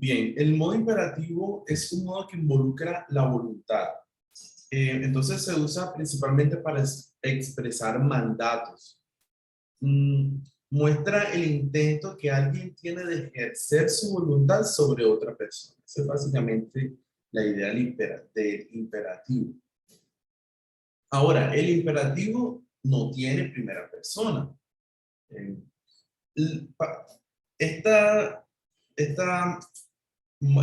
Bien, el modo imperativo es un modo que involucra la voluntad. Entonces se usa principalmente para expresar mandatos. Mm, Muestra el intento que alguien tiene de ejercer su voluntad sobre otra persona. Esa es básicamente la idea del imperativo. Ahora, el imperativo no tiene primera persona. Eh, pa- esta, esta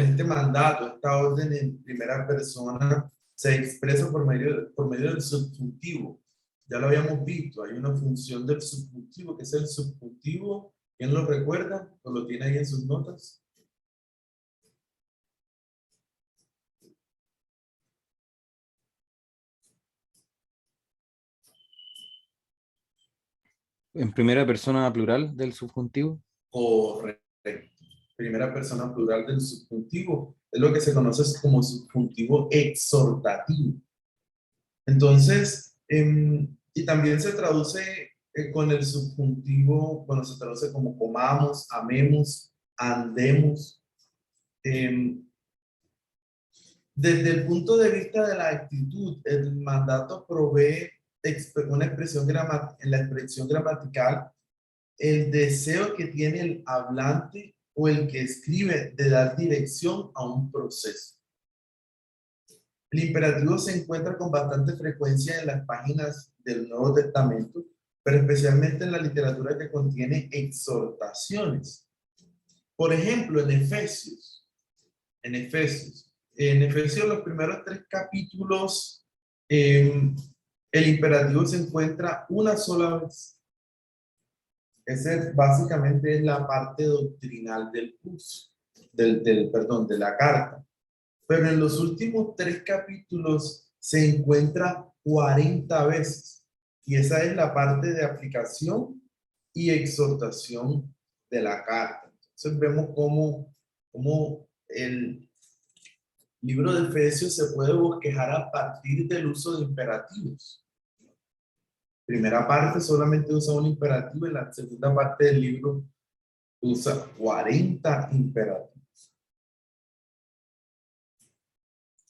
este mandato, esta orden en primera persona, se expresa por medio del subjuntivo. Ya lo habíamos visto, hay una función del subjuntivo, que es el subjuntivo. ¿Quién lo recuerda o lo tiene ahí en sus notas? En primera persona plural del subjuntivo. Correcto. Primera persona plural del subjuntivo. Es lo que se conoce como subjuntivo exhortativo. Entonces, y también se traduce con el subjuntivo, bueno, se traduce como comamos, amemos, andemos. Em, Desde el punto de vista de la actitud, el mandato provee una expresión en la expresión gramatical, el deseo que tiene el hablante o el que escribe de dar dirección a un proceso. El imperativo se encuentra con bastante frecuencia en las páginas del Nuevo Testamento, pero especialmente en la literatura que contiene exhortaciones. Por ejemplo, en Efesios los primeros 3 capítulos, el imperativo se encuentra una sola vez. Esa básicamente es la parte doctrinal del curso, perdón, de la carta. Pero en los últimos 3 capítulos se encuentra 40 veces. Y esa es la parte de aplicación y exhortación de la carta. Entonces vemos cómo el libro de Efesios se puede bosquejar a partir del uso de imperativos. Primera parte solamente usa un imperativo, y la segunda parte del libro usa 40 imperativos.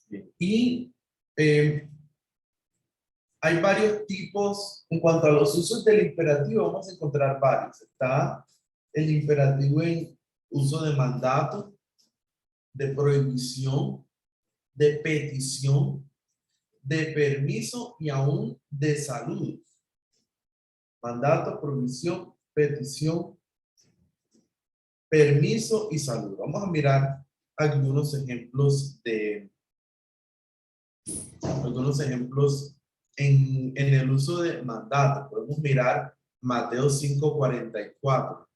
Bien. Y hay varios tipos, en cuanto a los usos del imperativo, vamos a encontrar varios. Está el imperativo en uso de mandato, de prohibición, de petición, de permiso y aún de salud. Mandato, prohibición, petición, permiso y salud. Vamos a mirar algunos ejemplos en el uso de mandato. Podemos mirar Mateo 5:44.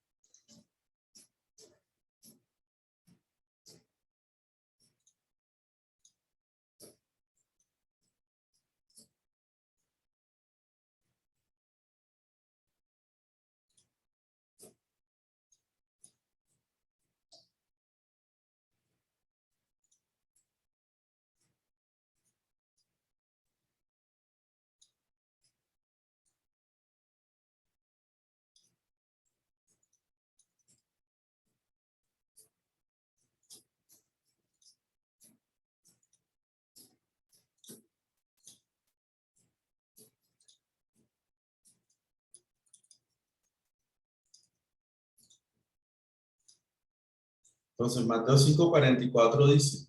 Entonces, Mateo 5:44 dice: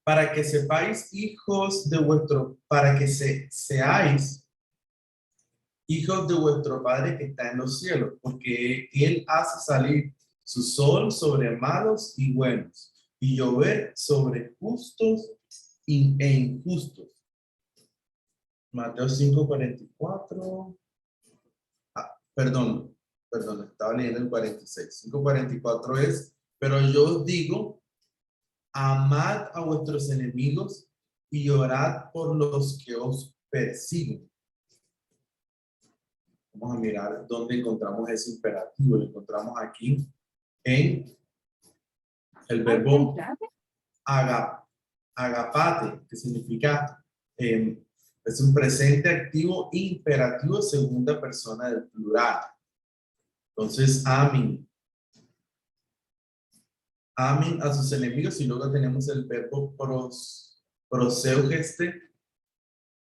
para que sepáis seáis hijos de vuestro Padre que está en los cielos, porque Él hace salir su sol sobre malos y buenos, y llover sobre justos e injustos. Mateo 5:44. Perdón, estaba leyendo el 46. 5:44 es: pero yo os digo, amad a vuestros enemigos y orad por los que os persiguen. Vamos a mirar dónde encontramos ese imperativo. Lo encontramos aquí en el verbo agapate, que significa, es un presente activo imperativo segunda persona del plural. Entonces, amin. amen a sus enemigos, y luego tenemos el verbo proseugeste,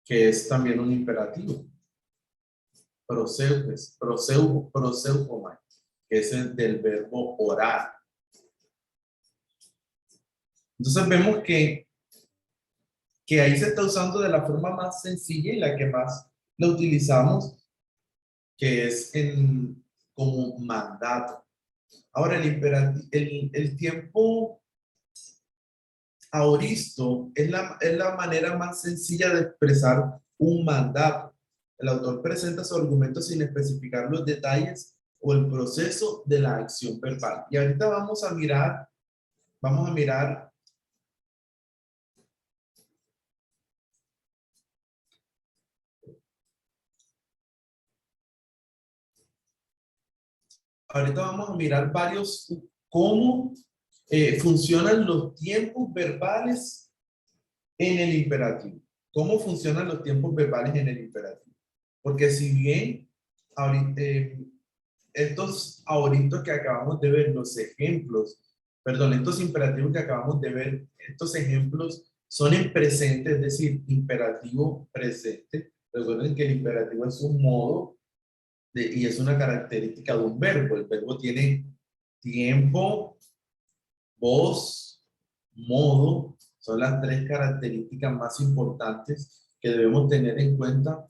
que es también un imperativo. Proseuges, proseugomai, que es el del verbo orar. Entonces vemos que ahí se está usando de la forma más sencilla y la que más la utilizamos, que es como mandato. Ahora, el tiempo aoristo es la manera más sencilla de expresar un mandato. El autor presenta su argumento sin especificar los detalles o el proceso de la acción verbal. Y ahorita vamos a mirar cómo funcionan los tiempos verbales en el imperativo. ¿Cómo funcionan los tiempos verbales en el imperativo? Porque si bien ahorita, estos ahoritos que acabamos de ver, los ejemplos, perdón, estos imperativos que acabamos de ver, estos ejemplos son en presente, es decir, imperativo presente. Recuerden que el imperativo es un modo y es una característica de un verbo. El verbo tiene tiempo, voz, modo, son las tres características más importantes que debemos tener en cuenta.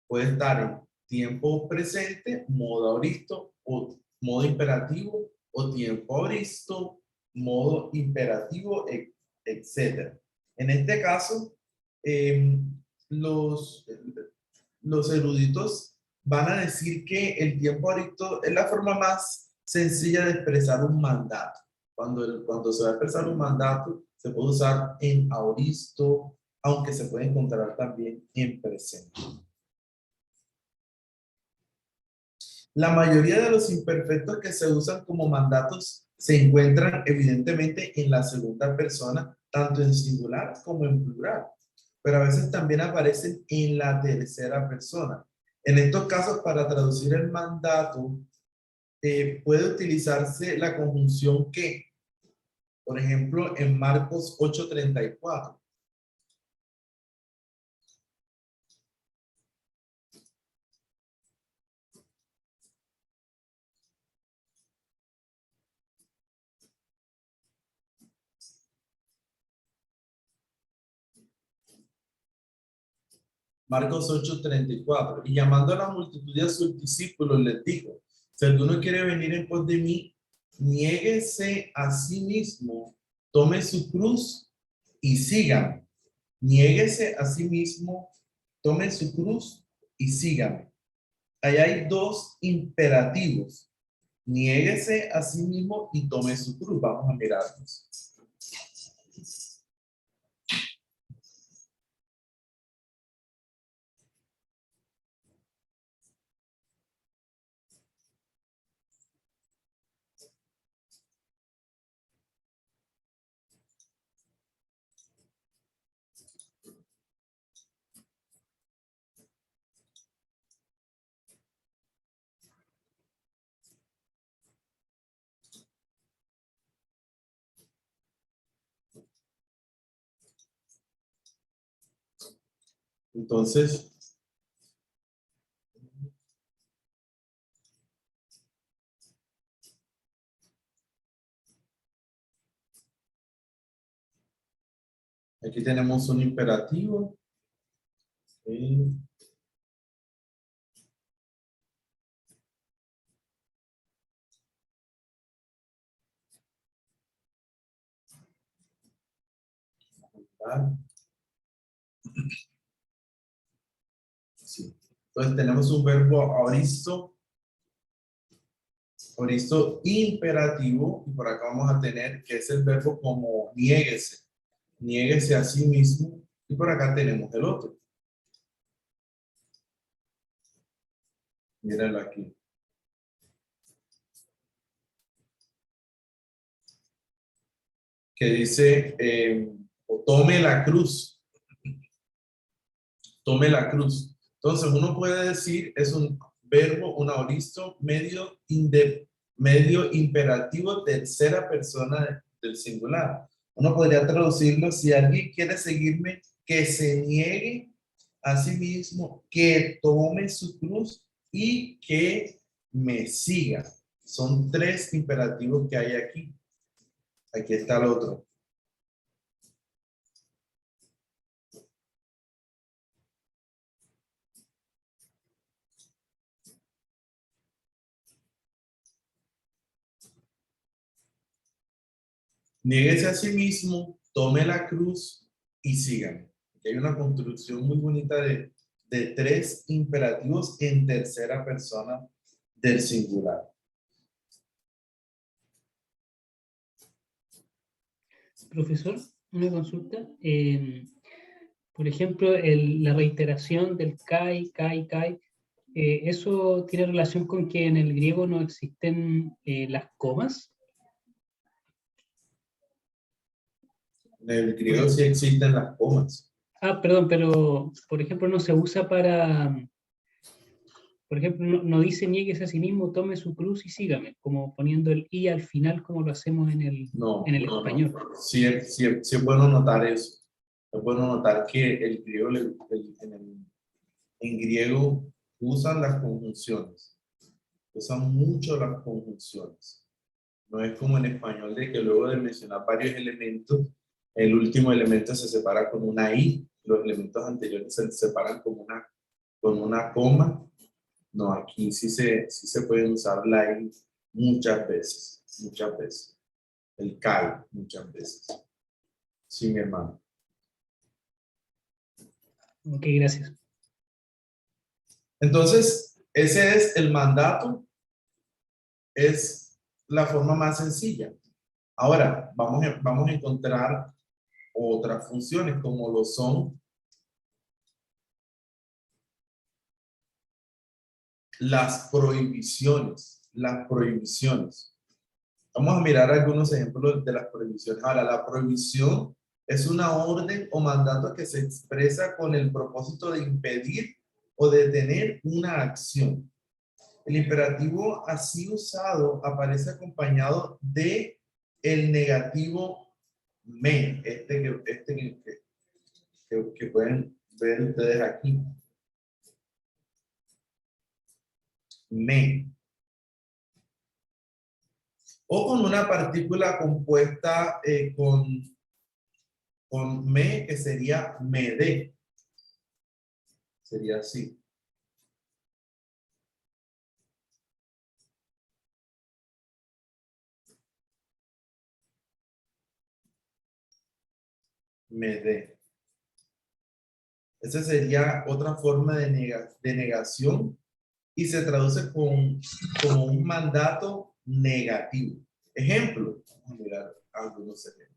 Puede estar en tiempo presente, modo aoristo, o modo imperativo, o tiempo aoristo, modo imperativo, etc. En este caso, eh, los, los eruditos van a decir que el tiempo aoristo es la forma más sencilla de expresar un mandato. Cuando se va a expresar un mandato, se puede usar en aoristo, aunque se puede encontrar también en presente. La mayoría de los imperfectos que se usan como mandatos se encuentran evidentemente en la segunda persona, tanto en singular como en plural, pero a veces también aparecen en la tercera persona. En estos casos, para traducir el mandato, puede utilizarse la conjunción que, por ejemplo, en Marcos 8:34. Marcos 8:34. Y llamando a la multitud de sus discípulos, les dijo: si alguno quiere venir en pos de mí, niéguese a sí mismo, tome su cruz y sígame. Niéguese a sí mismo, tome su cruz y sígame. Ahí hay dos imperativos. Niéguese a sí mismo y tome su cruz. Vamos a mirarlos. Entonces, aquí tenemos un imperativo. Sí. Entonces tenemos un verbo aoristo imperativo, y por acá vamos a tener que es el verbo como niéguese, niéguese a sí mismo, y por acá tenemos el otro. Mírenlo aquí. Que dice, tome la cruz. Tome la cruz. Entonces uno puede decir, es un verbo, un aoristo medio imperativo, tercera persona del singular. Uno podría traducirlo: si alguien quiere seguirme, que se niegue a sí mismo, que tome su cruz y que me siga. Son tres imperativos que hay aquí. Aquí está el otro. Niéguese a sí mismo, tome la cruz y sígame. Aquí hay una construcción muy bonita de tres imperativos en tercera persona del singular. Profesor, una consulta. Por ejemplo, la reiteración del kai, kai, kai, ¿eso tiene relación con que en el griego no existen las comas? En el griego sí existen las comas. Perdón, pero por ejemplo no se usa para, por ejemplo, no dice nieguese a sí mismo, tome su cruz y sígame, como poniendo el i al final como lo hacemos No, en el no, español. no. Sí, sí es bueno notar eso. Es bueno notar que el griego, en griego usan las conjunciones. Usan mucho las conjunciones. No es como en español de que luego de mencionar varios elementos, el último elemento se separa con una i, los elementos anteriores se separan con una coma. No, aquí sí se puede usar la i muchas veces, muchas veces. El kai muchas veces. Sí, mi hermano. Ok, gracias. Entonces, ese es el mandato, es la forma más sencilla. Ahora, vamos a encontrar otras funciones como lo son las prohibiciones. Las prohibiciones. Vamos a mirar algunos ejemplos de las prohibiciones. Ahora, la prohibición es una orden o mandato que se expresa con el propósito de impedir o detener una acción. El imperativo así usado aparece acompañado de el negativo me, que pueden ver ustedes aquí. Me. O con una partícula compuesta con me, que sería me de. Sería así. Me de. Esa sería otra forma de negación y se traduce como un mandato negativo. Ejemplo, vamos a mirar algunos ejemplos.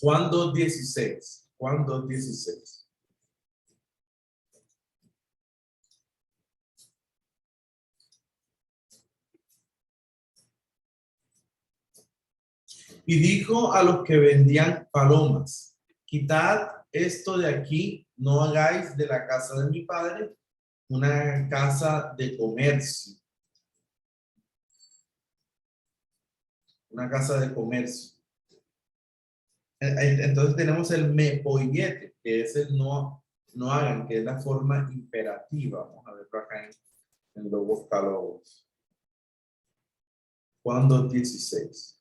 Juan 2:16. Juan 2:16. Y dijo a los que vendían palomas: quitad esto de aquí, no hagáis de la casa de mi padre una casa de comercio. Una casa de comercio. Entonces tenemos el me poiete, que es el no hagan, que es la forma imperativa. Vamos a verlo acá en Logos Calogos. Juan 2:16.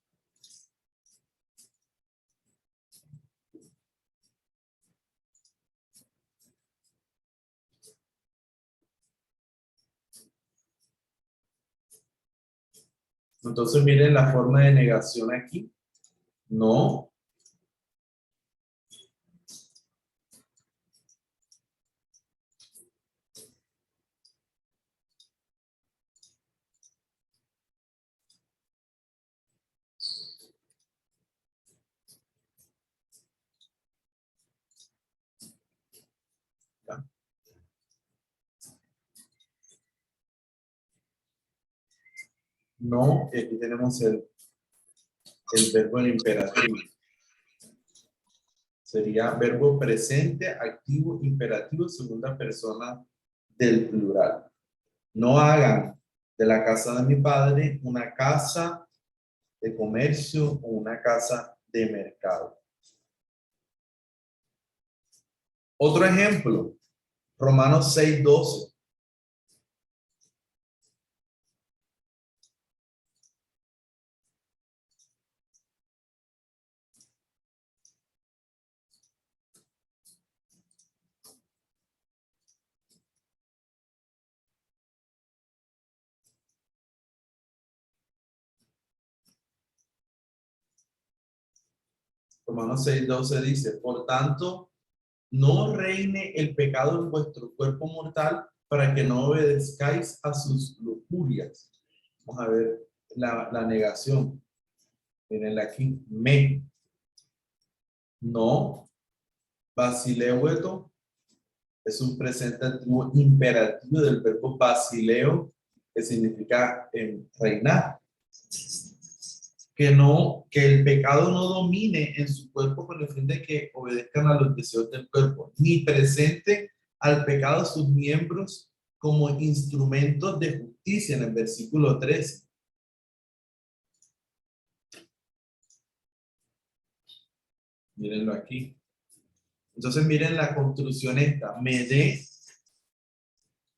Entonces miren la forma de negación aquí. No. No, aquí tenemos el verbo en imperativo. Sería verbo presente, activo, imperativo, segunda persona del plural. No hagan de la casa de mi padre una casa de comercio o una casa de mercado. Otro ejemplo, Romanos 6:12. Romanos 6:12 dice, por tanto, no reine el pecado en vuestro cuerpo mortal para que no obedezcáis a sus lujurias. Vamos a ver la negación. Mirenla aquí. No, basileueto es un presente activo imperativo del verbo basileo, que significa reinar. Que el pecado no domine en su cuerpo con el fin de que obedezcan a los deseos del cuerpo, ni presente al pecado sus miembros como instrumentos de justicia en el versículo 13. Mírenlo aquí. Entonces miren la construcción esta. Mede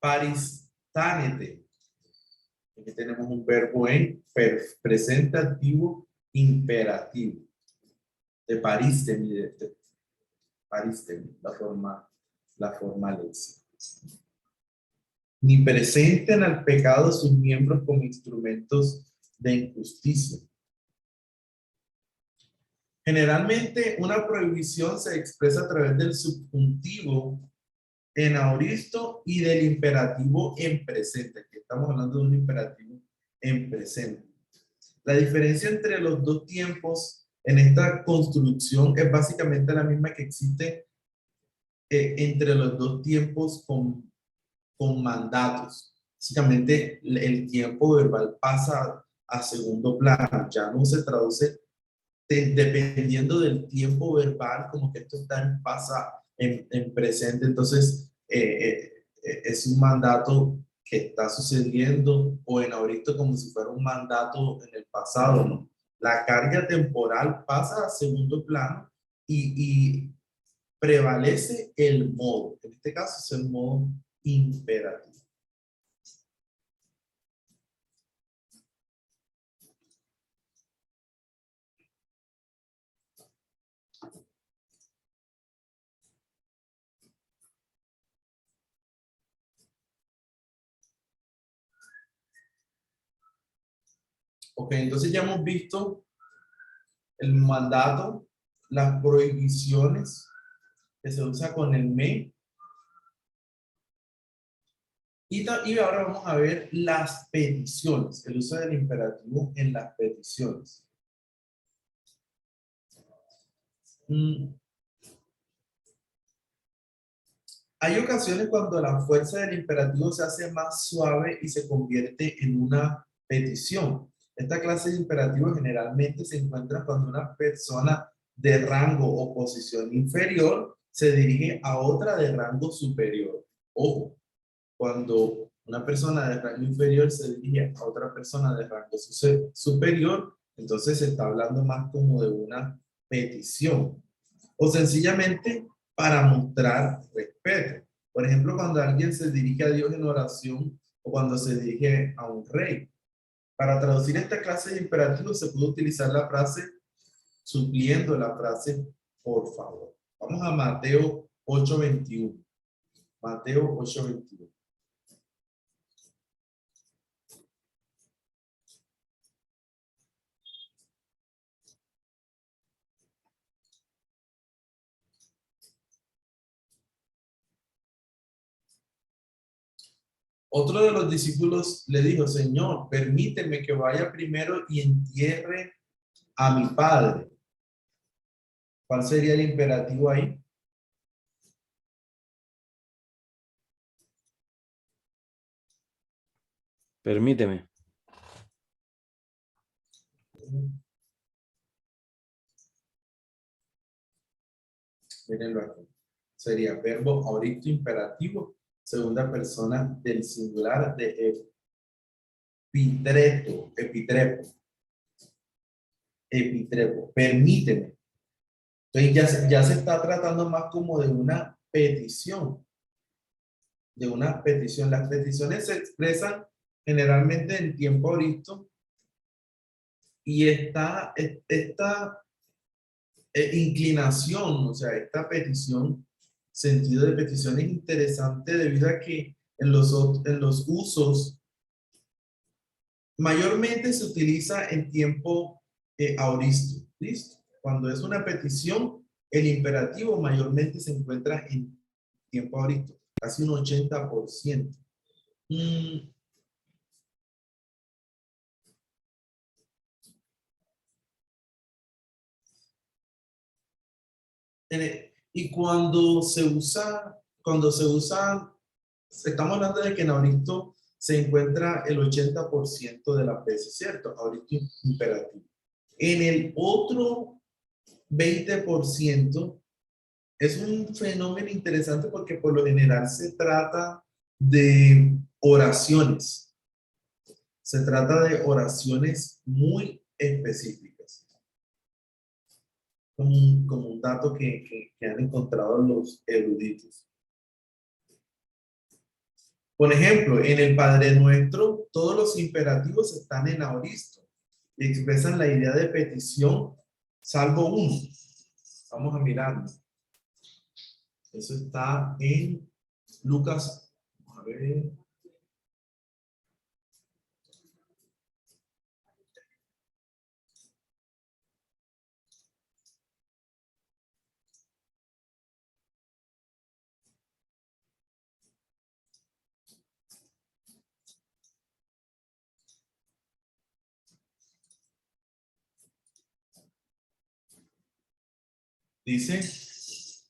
paristánete. Aquí tenemos un verbo en presente activo imperativo. De paristemi, paristemi, la forma léxica. Ni presenten al pecado sus miembros como instrumentos de injusticia. Generalmente una prohibición se expresa a través del subjuntivo en aoristo y del imperativo en presente. Aquí estamos hablando de un imperativo en presente. La diferencia entre los dos tiempos en esta construcción es básicamente la misma que existe entre los dos tiempos con mandatos. Básicamente el tiempo verbal pasa a segundo plano, ya no se traduce dependiendo del tiempo verbal, como que esto pasa en presente, entonces es un mandato que está sucediendo o en ahorita como si fuera un mandato en el pasado, ¿no? La carga temporal pasa a segundo plano y prevalece el modo, en este caso es el modo imperativo. Ok, entonces ya hemos visto el mandato, las prohibiciones que se usa con el me. Y ahora vamos a ver las peticiones, el uso del imperativo en las peticiones. Hay ocasiones cuando la fuerza del imperativo se hace más suave y se convierte en una petición. Esta clase de imperativo generalmente se encuentra cuando una persona de rango o posición inferior se dirige a otra de rango superior. Ojo, cuando una persona de rango inferior se dirige a otra persona de rango superior, entonces se está hablando más como de una petición. O sencillamente para mostrar respeto. Por ejemplo, cuando alguien se dirige a Dios en oración o cuando se dirige a un rey. Para traducir esta clase de imperativos se puede utilizar la frase supliendo la frase por favor. Vamos a Mateo 8:21. Mateo 8:21. Otro de los discípulos le dijo, Señor, permíteme que vaya primero y entierre a mi padre. ¿Cuál sería el imperativo ahí? Permíteme. Mírenlo aquí. Sería verbo auristo imperativo, segunda persona del singular de epitrepo. Permíteme. Entonces ya se está tratando más como de una petición. De una petición. Las peticiones se expresan generalmente en tiempo auristo y esta inclinación, o sea, esta petición, sentido de petición es interesante debido a que en los usos mayormente se utiliza en tiempo auristo. ¿Listo? Cuando es una petición, el imperativo mayormente se encuentra en tiempo auristo, casi un 80%. Y estamos hablando de que en auristo se encuentra el 80% de las veces, ¿cierto? Auristo imperativo. En el otro 20% es un fenómeno interesante porque por lo general se trata de oraciones. Se trata de oraciones muy específicas. Como un dato que han encontrado los eruditos. Por ejemplo, en el Padre Nuestro, todos los imperativos están en aoristo y expresan la idea de petición, salvo uno. Vamos a mirarlo. Eso está en Lucas. Vamos a ver. Dice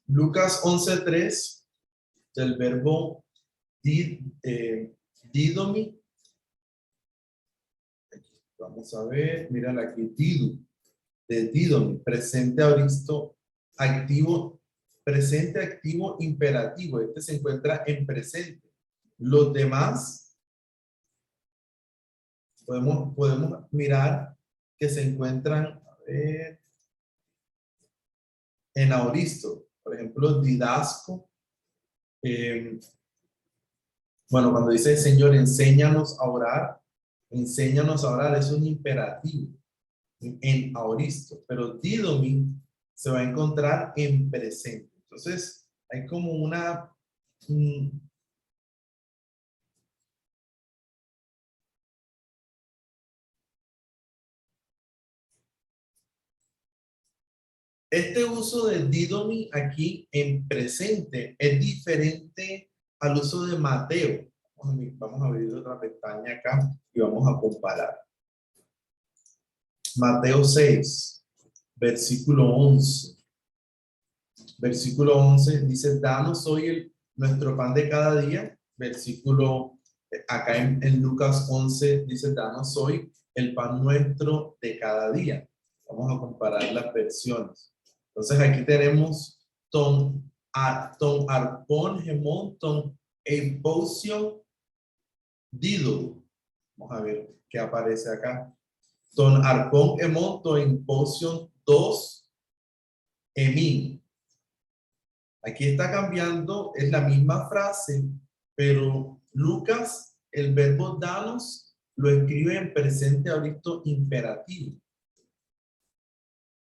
Lucas 11:3 del verbo didomi. Vamos a ver, mira aquí, de didomi, presente auristo activo, presente activo imperativo. Este se encuentra en presente. Los demás podemos mirar que se encuentran, a ver, en auristo. Por ejemplo, didasco. Bueno, cuando dice Señor, enséñanos a orar, es un imperativo en aoristo, pero didomi se va a encontrar en presente. Entonces, hay como una... Este uso de didomi aquí en presente es diferente al uso de Mateo. Vamos a abrir otra pestaña acá y vamos a comparar. Mateo 6, versículo 11. Versículo 11 dice, danos hoy nuestro pan de cada día. Versículo, acá en Lucas 11 dice, danos hoy el pan nuestro de cada día. Vamos a comparar las versiones. Entonces aquí tenemos ton arpón gemón, ton eiposion dido. Vamos a ver qué aparece acá. Ton arpón gemón, ton eiposion 2 emin. Aquí está cambiando, es la misma frase, pero Lucas, el verbo danos, lo escribe en presente auristo imperativo.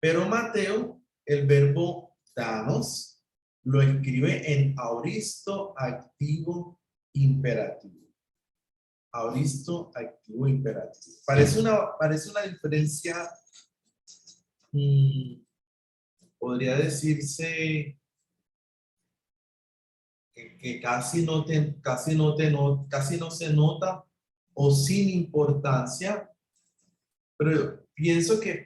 Pero Mateo, el verbo danos, lo escribe en auristo activo imperativo. Auristo activo imperativo. Parece una diferencia, podría decirse que casi no se nota o sin importancia, pero pienso que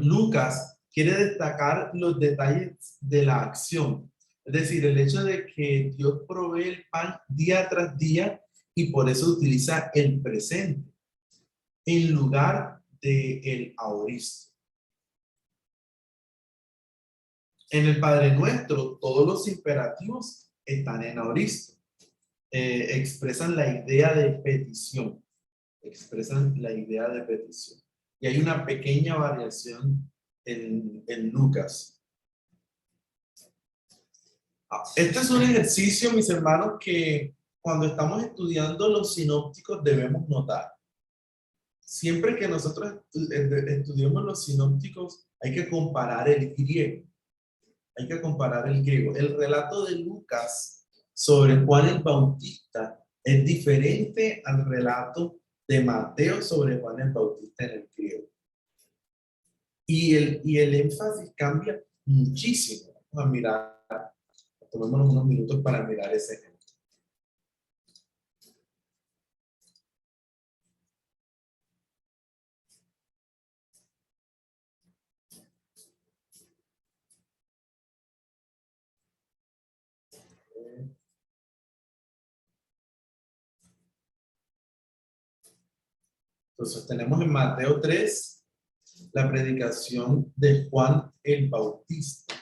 Lucas quiere destacar los detalles de la acción, es decir, el hecho de que Dios provee el pan día tras día y por eso utiliza el presente. en lugar de el aoristo. En el Padre Nuestro, todos los imperativos están en aoristo. Expresan la idea de petición. Expresan la idea de petición. Y hay una pequeña variación en Lucas. Este es un ejercicio, mis hermanos, que cuando estamos estudiando los sinópticos debemos notar. Siempre que nosotros estudiemos los sinópticos, hay que comparar el griego. Hay que comparar el griego. El relato de Lucas sobre Juan el Bautista es diferente al relato de Mateo sobre Juan el Bautista en el griego. Y el énfasis cambia muchísimo. Vamos a mirar, tomémonos unos minutos para mirar ese ejemplo. Entonces tenemos en Mateo 3 la predicación de Juan el Bautista.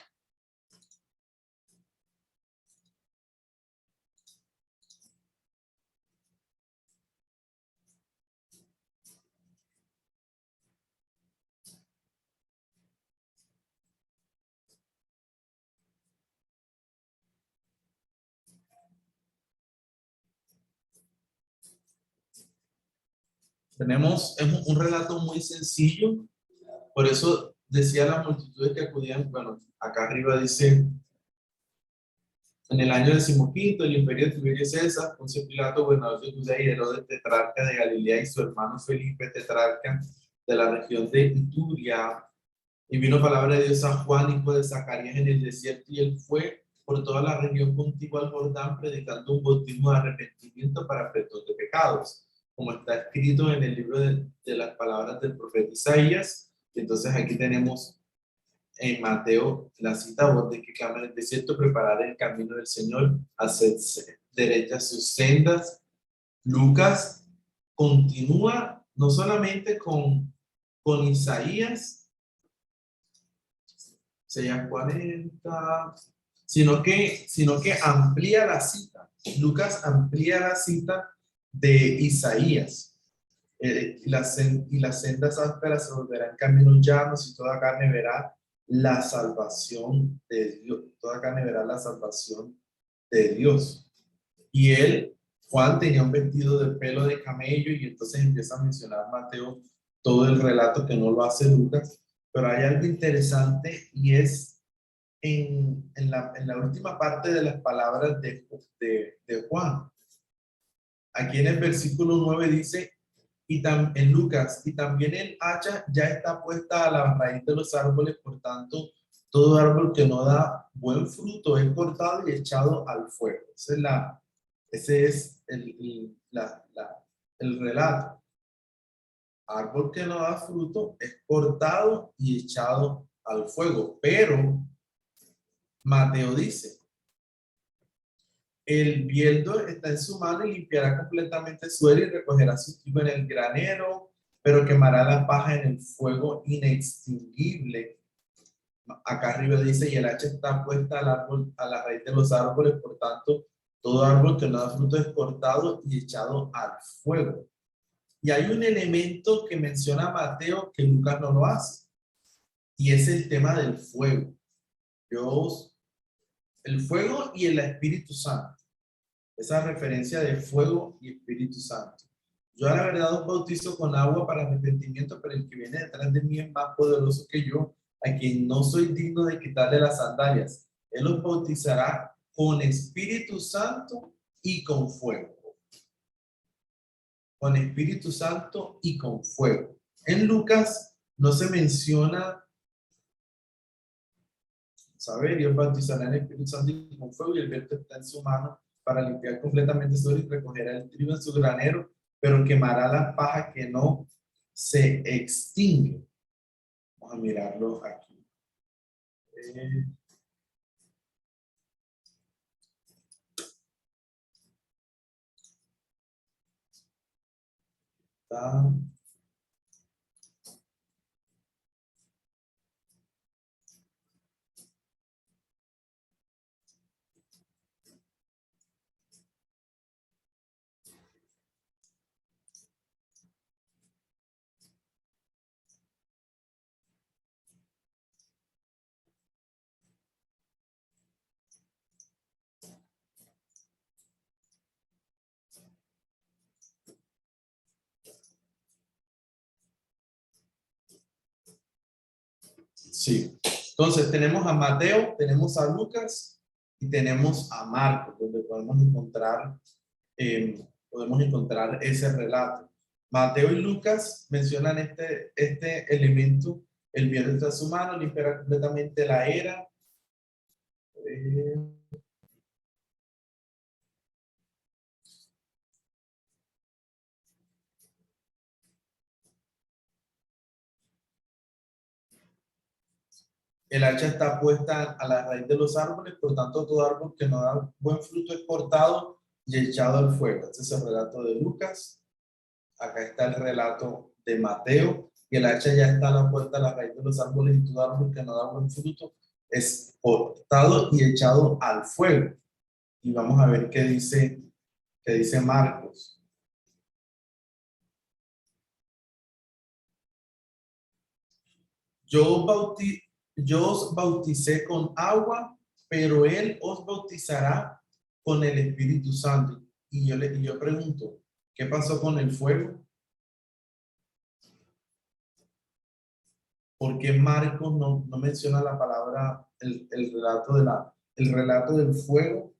Tenemos un relato muy sencillo, por eso decía las multitudes que acudían, bueno, acá arriba dice, en el año 15, el imperio de Tiberio César, Poncio Pilato, gobernador de Judea, y Herodes, tetrarca de Galilea, y su hermano Felipe, tetrarca de la región de Ituria. Y vino palabra de Dios a Juan, hijo de Zacarías, en el desierto, y él fue por toda la región contigua al Jordán, predicando un bautismo de arrepentimiento para perdón de pecados, como está escrito en el libro de las palabras del profeta Isaías. Entonces aquí tenemos en Mateo la cita: voz de que clama en el desierto, preparad el camino del Señor, haced derechas sus sendas. Lucas continúa no solamente con Isaías, Isaías 40, sino que amplía la cita. Lucas amplía la cita de Isaías. Y las sendas ásperas se volverán caminos llanos, y toda carne verá la salvación de Dios. Toda carne verá la salvación de Dios. Y Juan, tenía un vestido de pelo de camello, y entonces empieza a mencionar Mateo todo el relato, que no lo hace Lucas. Pero hay algo interesante, y es en la última parte de las palabras de Juan. Aquí en el versículo 9 dice, en Lucas, y también el hacha ya está puesta a la raíz de los árboles, por tanto, todo árbol que no da buen fruto es cortado y echado al fuego. Ese es el relato. Árbol que no da fruto es cortado y echado al fuego. Pero Mateo dice, el bieldo está en su mano y limpiará completamente el suelo y recogerá su trigo en el granero, pero quemará la paja en el fuego inextinguible. Acá arriba dice, y el hacha está puesta al árbol, a la raíz de los árboles, por tanto, todo árbol que no da fruto es cortado y echado al fuego. Y hay un elemento que menciona Mateo que Lucas no lo hace, y es el tema del fuego. Dios, el fuego y el Espíritu Santo. Esa referencia de fuego y Espíritu Santo. Yo a la verdad os bautizo con agua para arrepentimiento, pero el que viene detrás de mí es más poderoso que yo, a quien no soy digno de quitarle las sandalias. Él os bautizará con Espíritu Santo y con fuego. Con Espíritu Santo y con fuego. En Lucas no se menciona, saber, y os bautizará en Espíritu Santo y con fuego, y el viento está en su mano para limpiar completamente su suelo, y recogerá el trigo en su granero, pero quemará la paja que no se extingue. Vamos a mirarlo aquí. Está Sí. Entonces tenemos a Mateo, tenemos a Lucas y tenemos a Marcos, donde podemos encontrar ese relato. Mateo y Lucas mencionan este elemento, el vientre transhumano, libera completamente la era. El hacha está puesta a la raíz de los árboles, por tanto todo árbol que no da buen fruto es cortado y echado al fuego. Este es el relato de Lucas. Acá está el relato de Mateo, y el hacha ya está a la puesta a la raíz de los árboles, y todo árbol que no da buen fruto es cortado y echado al fuego. Y vamos a ver qué dice Marcos. Yo os bauticé con agua, pero él os bautizará con el Espíritu Santo. Y yo pregunto, ¿qué pasó con el fuego? ¿Por qué Marcos no menciona la palabra, el relato del fuego?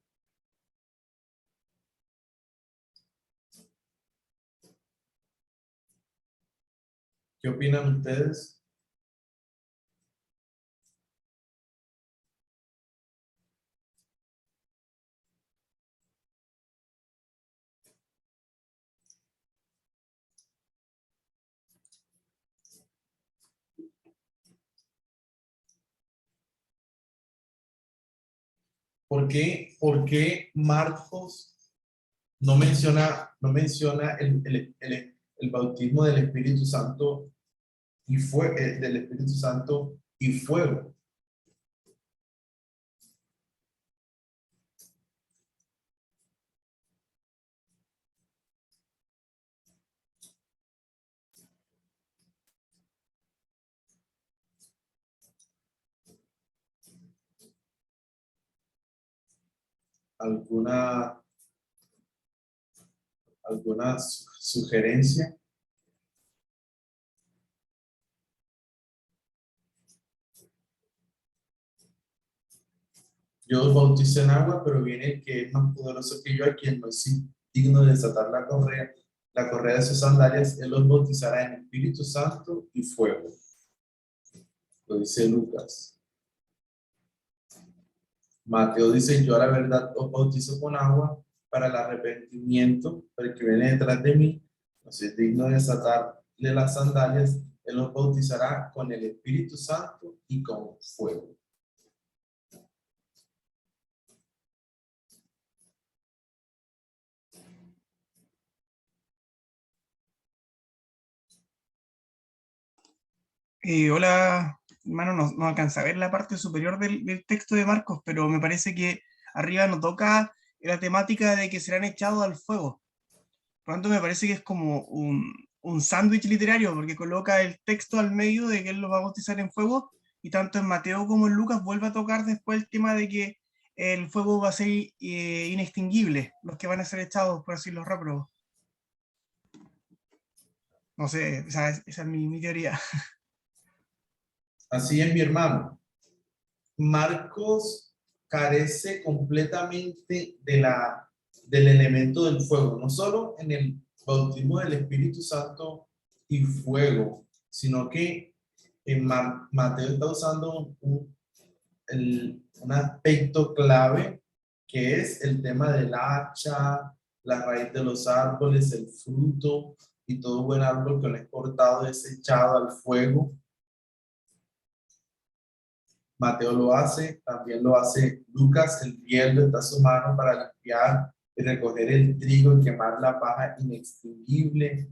¿Qué opinan ustedes? ¿Por qué Marcos no menciona el bautismo del Espíritu Santo del Espíritu Santo y fuego? ¿Alguna sugerencia? Yo os bauticé en agua, pero viene el que es más poderoso que yo, a quien no es digno de desatar la correa de sus sandalias. Él os bautizará en Espíritu Santo y fuego. Lo dice Lucas. Mateo dice, yo a la verdad os bautizo con agua para el arrepentimiento, pero el que viene detrás de mí no soy digno de desatarle las sandalias. Él os bautizará con el Espíritu Santo y con fuego. Hola, hermano, no alcanza a ver la parte superior del texto de Marcos, pero me parece que arriba nos toca la temática de que serán echados al fuego. Por lo tanto, me parece que es como un sándwich literario, porque coloca el texto al medio de que él los va a bautizar en fuego, y tanto en Mateo como en Lucas vuelve a tocar después el tema de que el fuego va a ser inextinguible, los que van a ser echados, por así los réprobos. No sé, esa es mi teoría. Así es, mi hermano. Marcos carece completamente del elemento del fuego, no solo en el bautismo del Espíritu Santo y fuego, sino que en Mateo está usando un aspecto clave, que es el tema del hacha, la raíz de los árboles, el fruto, y todo buen árbol que no es cortado es echado al fuego. Mateo lo hace, también lo hace Lucas, el bieldo está a su mano para limpiar y recoger el trigo y quemar la paja inextinguible.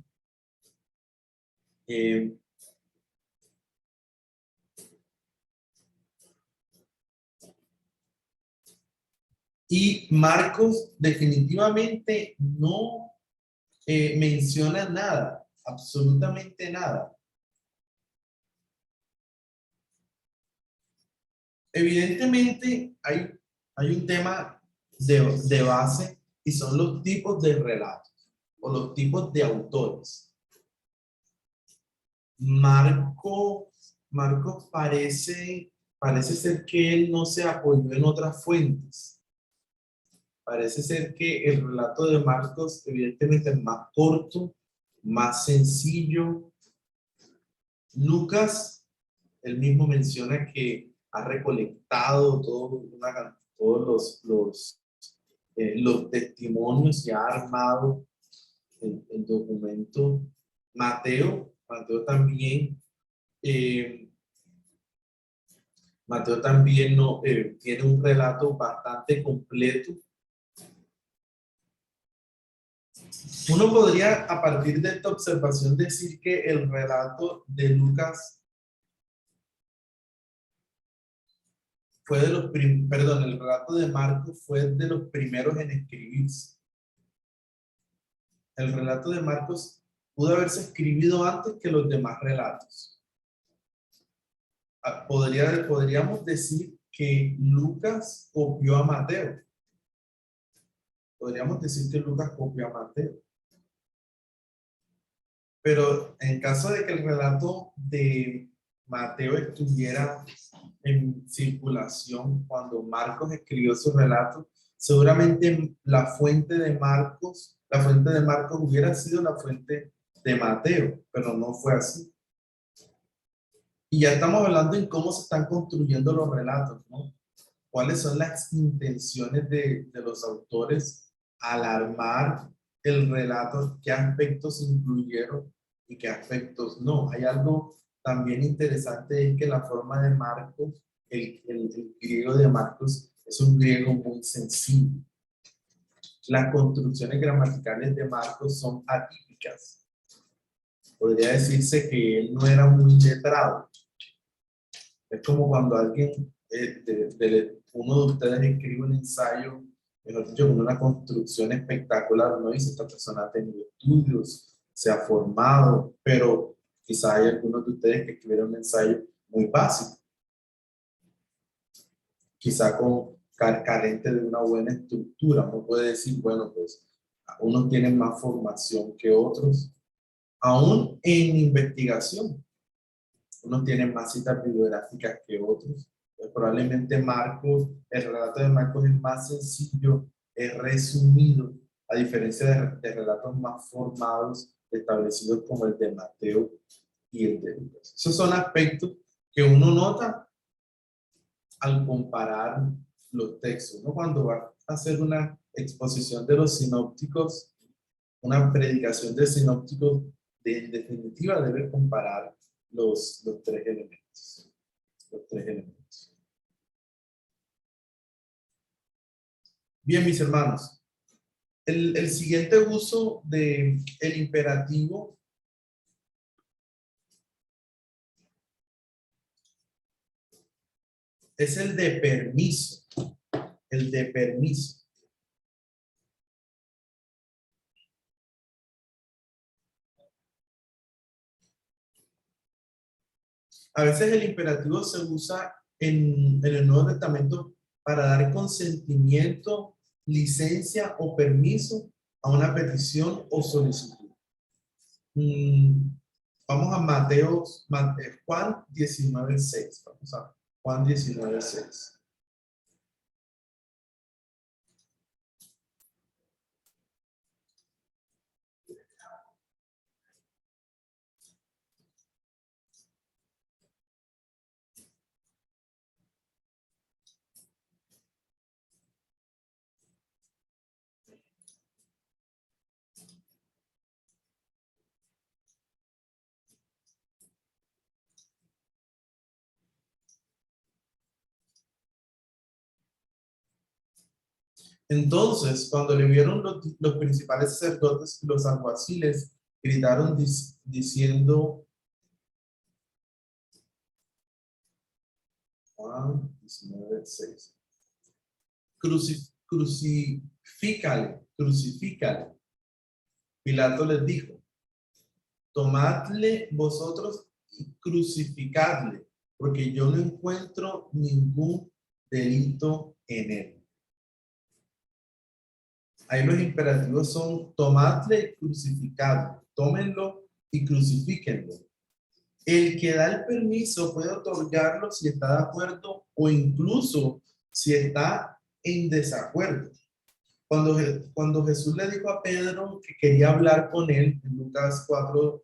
Y Marcos definitivamente no menciona nada, absolutamente nada. Evidentemente hay un tema de base, y son los tipos de relatos o los tipos de autores. Marcos Marcos parece ser que él no se apoyó en otras fuentes. Parece ser que el relato de Marcos evidentemente es más corto, más sencillo. Lucas, él mismo menciona que ha recolectado todos los testimonios y ha armado el documento. Mateo también, no, tiene un relato bastante completo. Uno podría, a partir de esta observación, decir que el relato de Lucas fue de los el relato de Marcos fue de los primeros en escribirse. El relato de Marcos pudo haberse escribido antes que los demás relatos. Podríamos decir que Lucas copió a Mateo. Podríamos decir que Lucas copió a Mateo. Pero en caso de que el relato de Mateo estuviera en circulación cuando Marcos escribió su relato, seguramente la fuente de Marcos hubiera sido la fuente de Mateo, pero no fue así. Y ya estamos hablando en cómo se están construyendo los relatos, ¿no? ¿Cuáles son las intenciones de los autores al armar el relato? ¿Qué aspectos incluyeron y qué aspectos no? Hay algo también interesante, es que la forma de Marcos, el griego de Marcos, es un griego muy sencillo. Las construcciones gramaticales de Marcos son atípicas. Podría decirse que él no era muy letrado. Es como cuando alguien, uno de ustedes escribe un ensayo, mejor dicho, con una construcción espectacular, uno dice, esta persona ha tenido estudios, se ha formado, pero quizá hay algunos de ustedes que escribieron un ensayo muy básico, quizá carente de una buena estructura. Uno puede decir, bueno, pues unos tienen más formación que otros, aún en investigación. Unos tienen más citas bibliográficas que otros. Probablemente el relato de Marcos es más sencillo, es resumido, a diferencia de relatos más formados, establecidos como el de Mateo y el de Lucas. Esos son aspectos que uno nota al comparar los textos, ¿no? Cuando va a hacer una exposición de los sinópticos, una predicación de sinópticos, en definitiva debe comparar los tres elementos. Bien, mis hermanos, el siguiente uso del imperativo es el de permiso. El de permiso. A veces el imperativo se usa en el Nuevo Testamento para dar consentimiento, licencia o permiso a una petición o solicitud. Vamos a Juan 19:6. Vamos a Juan 19:6. Entonces, cuando le vieron los principales sacerdotes y los alguaciles, gritaron diciendo, Juan 19:6, crucifícale. Pilato les dijo, tomadle vosotros y crucificadle, porque yo no encuentro ningún delito en él. Ahí los imperativos son tomadle y crucificadle. Tómenlo y crucifíquenlo. El que da el permiso puede otorgarlo si está de acuerdo o incluso si está en desacuerdo. Cuando Jesús le dijo a Pedro que quería hablar con él, en Lucas 4,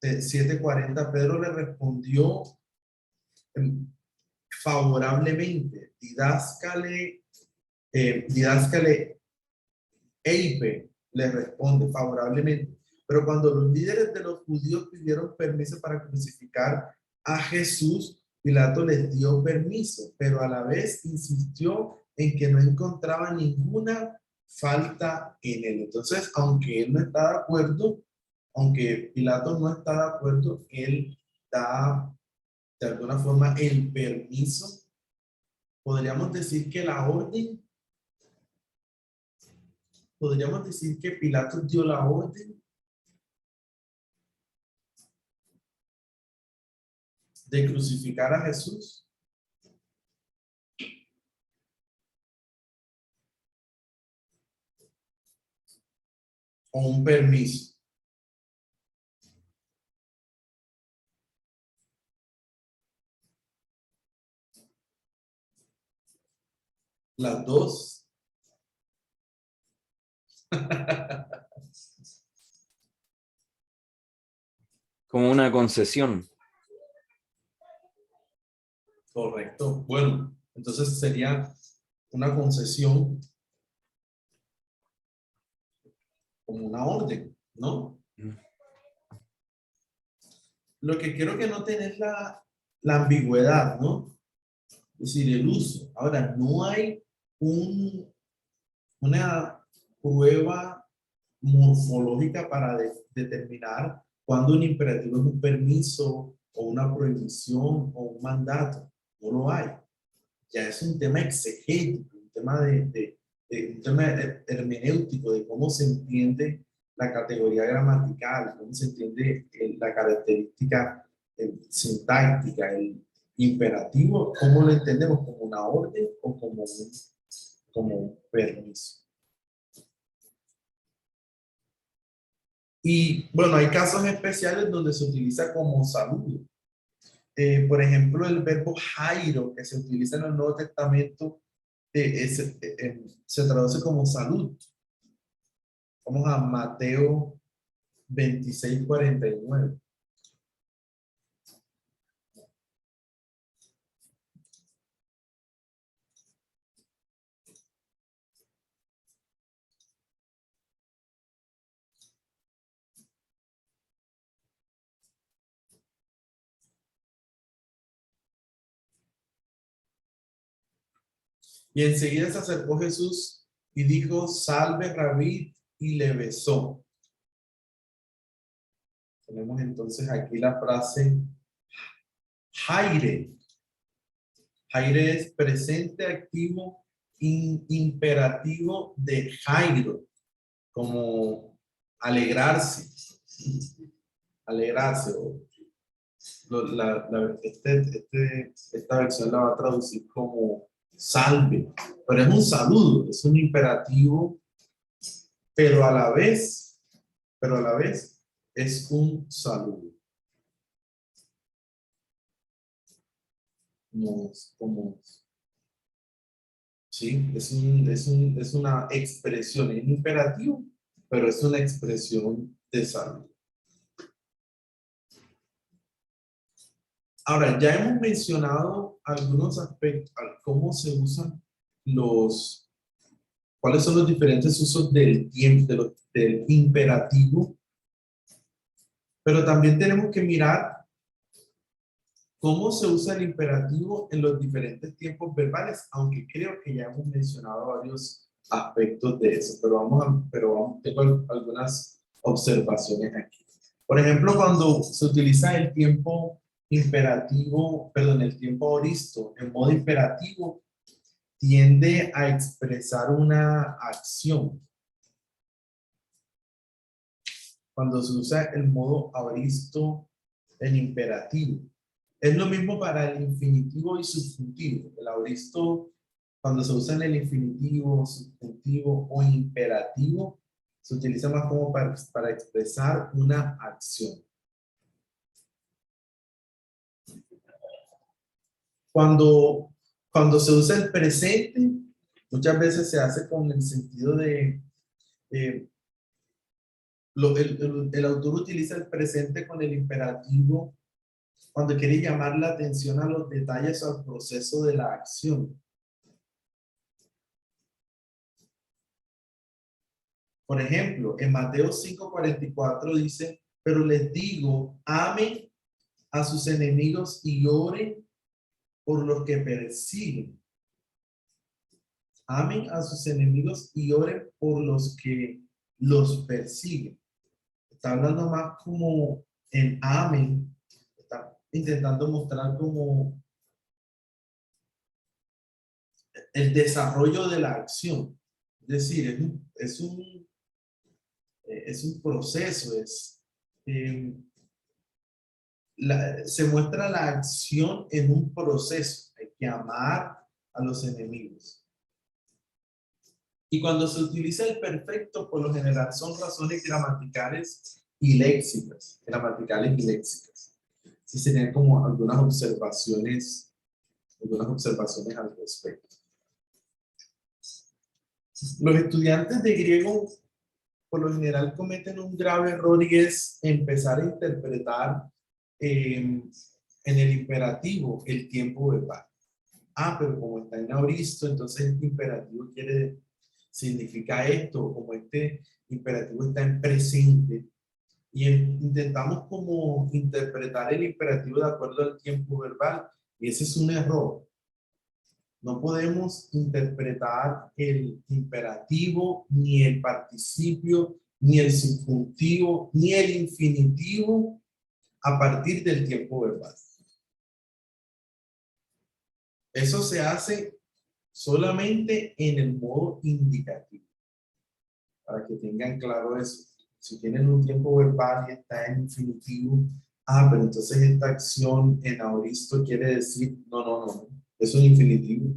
7:40, Pedro le respondió favorablemente, didáscale Eipe, le responde favorablemente. Pero cuando los líderes de los judíos pidieron permiso para crucificar a Jesús, Pilato les dio permiso, pero a la vez insistió en que no encontraba ninguna falta en él. Entonces, aunque él no está de acuerdo, aunque Pilato no está de acuerdo, él da de alguna forma el permiso. Podríamos decir que la orden, podríamos decir que Pilato dio la orden de crucificar a Jesús. O un permiso. Las dos. Como una concesión. Correcto. Bueno, entonces sería una concesión como una orden, ¿no? Lo que quiero que noten es la ambigüedad, ¿no? Es decir, el uso. Ahora, no hay una prueba morfológica para determinar cuándo un imperativo es un permiso o una prohibición o un mandato. No lo hay. Ya es un tema exegético, un tema un tema hermenéutico de cómo se entiende la categoría gramatical, cómo se entiende la característica sintáctica, el imperativo, cómo lo entendemos, como una orden o como un permiso. Y bueno, hay casos especiales donde se utiliza como saludo. Por ejemplo, el verbo jairo, que se utiliza en el Nuevo Testamento, se traduce como salud. Vamos a Mateo 26:49. Y enseguida se acercó Jesús y dijo, salve Rabí, y le besó. Tenemos entonces aquí la frase Jaire. Jaire es presente activo imperativo de Jairo, como alegrarse. Alegrarse. Esta versión la va a traducir como salve, pero es un saludo, es un imperativo, pero a la vez es un saludo. Sí, es una expresión, es un imperativo, pero es una expresión de saludo. Ahora, ya hemos mencionado algunos aspectos, cómo se usan cuáles son los diferentes usos del tiempo, del imperativo, pero también tenemos que mirar cómo se usa el imperativo en los diferentes tiempos verbales, aunque creo que ya hemos mencionado varios aspectos de eso, tengo algunas observaciones aquí. Por ejemplo, cuando se utiliza el tiempo imperativo, perdón, el tiempo aoristo en modo imperativo, tiende a expresar una acción. Cuando se usa el modo aoristo en imperativo. Es lo mismo para el infinitivo y subjuntivo. El aoristo, cuando se usa en el infinitivo, subjuntivo o imperativo, se utiliza más como para expresar una acción. cuando se usa el presente, muchas veces se hace con el sentido de, eh, el autor utiliza el presente con el imperativo cuando quiere llamar la atención a los detalles o al proceso de la acción. Por ejemplo, en Mateo 5:44 dice, pero les digo, amen a sus enemigos y oren por los que persiguen. Amen a sus enemigos y oren por los que los persiguen. Está hablando más como en amen, está intentando mostrar como el desarrollo de la acción. Es decir, es un proceso, se muestra la acción en un proceso. Hay que amar a los enemigos. Y cuando se utiliza el perfecto, por lo general son razones gramaticales y léxicas. Gramaticales y léxicas. Sí, serían como algunas observaciones al respecto. Los estudiantes de griego por lo general cometen un grave error y es empezar a interpretar en el imperativo el tiempo verbal. Ah, pero como está en auristo, entonces este imperativo significa esto, como este imperativo está en presente. Y intentamos como interpretar el imperativo de acuerdo al tiempo verbal, y ese es un error. No podemos interpretar el imperativo, ni el participio, ni el subjuntivo, ni el infinitivo a partir del tiempo verbal. Eso se hace solamente en el modo indicativo. Para que tengan claro eso. Si tienen un tiempo verbal y está en infinitivo, pero entonces esta acción en aoristo quiere decir, no, es un infinitivo.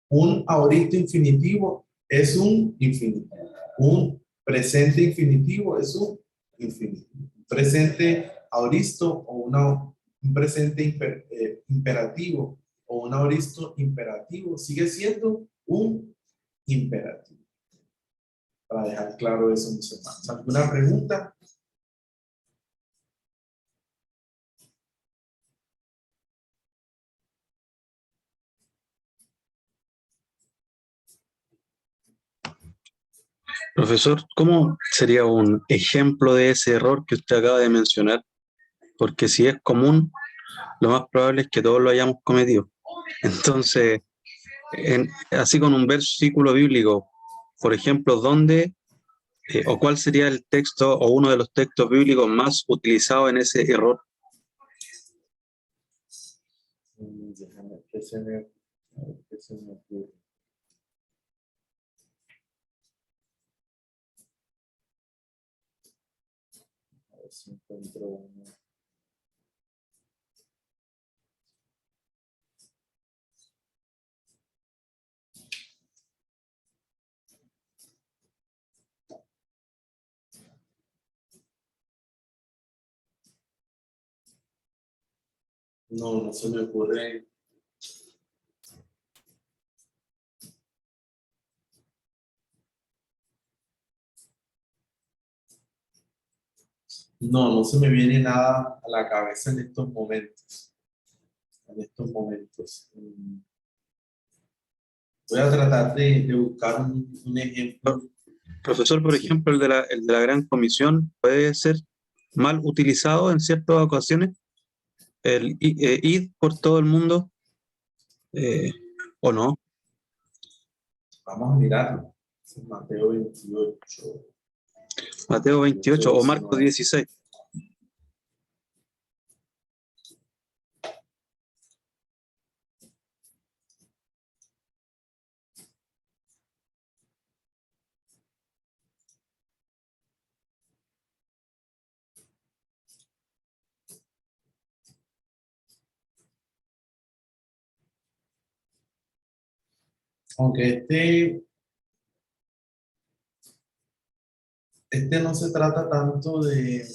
Un aoristo infinitivo es un infinitivo. Un presente infinitivo es un infinitivo. Un presente aoristo o un presente imperativo o un aoristo imperativo sigue siendo un imperativo. Para dejar claro eso, mis hermanos. ¿Alguna pregunta? Profesor, ¿cómo sería un ejemplo de ese error que usted acaba de mencionar? Porque si es común, lo más probable es que todos lo hayamos cometido. Entonces, así con un versículo bíblico, por ejemplo, ¿dónde o cuál sería el texto o uno de los textos bíblicos más utilizados en ese error? Déjame que se me ocurre. A ver si encuentro uno. No se me ocurre. No se me viene nada a la cabeza en estos momentos. Voy a tratar de buscar un ejemplo. Profesor, por ejemplo, el de la Gran Comisión puede ser mal utilizado en ciertas ocasiones. El id por todo el mundo, ¿o no? Vamos a mirarlo. Mateo 28. Mateo 28 o Marcos 16. Aunque no se trata tanto de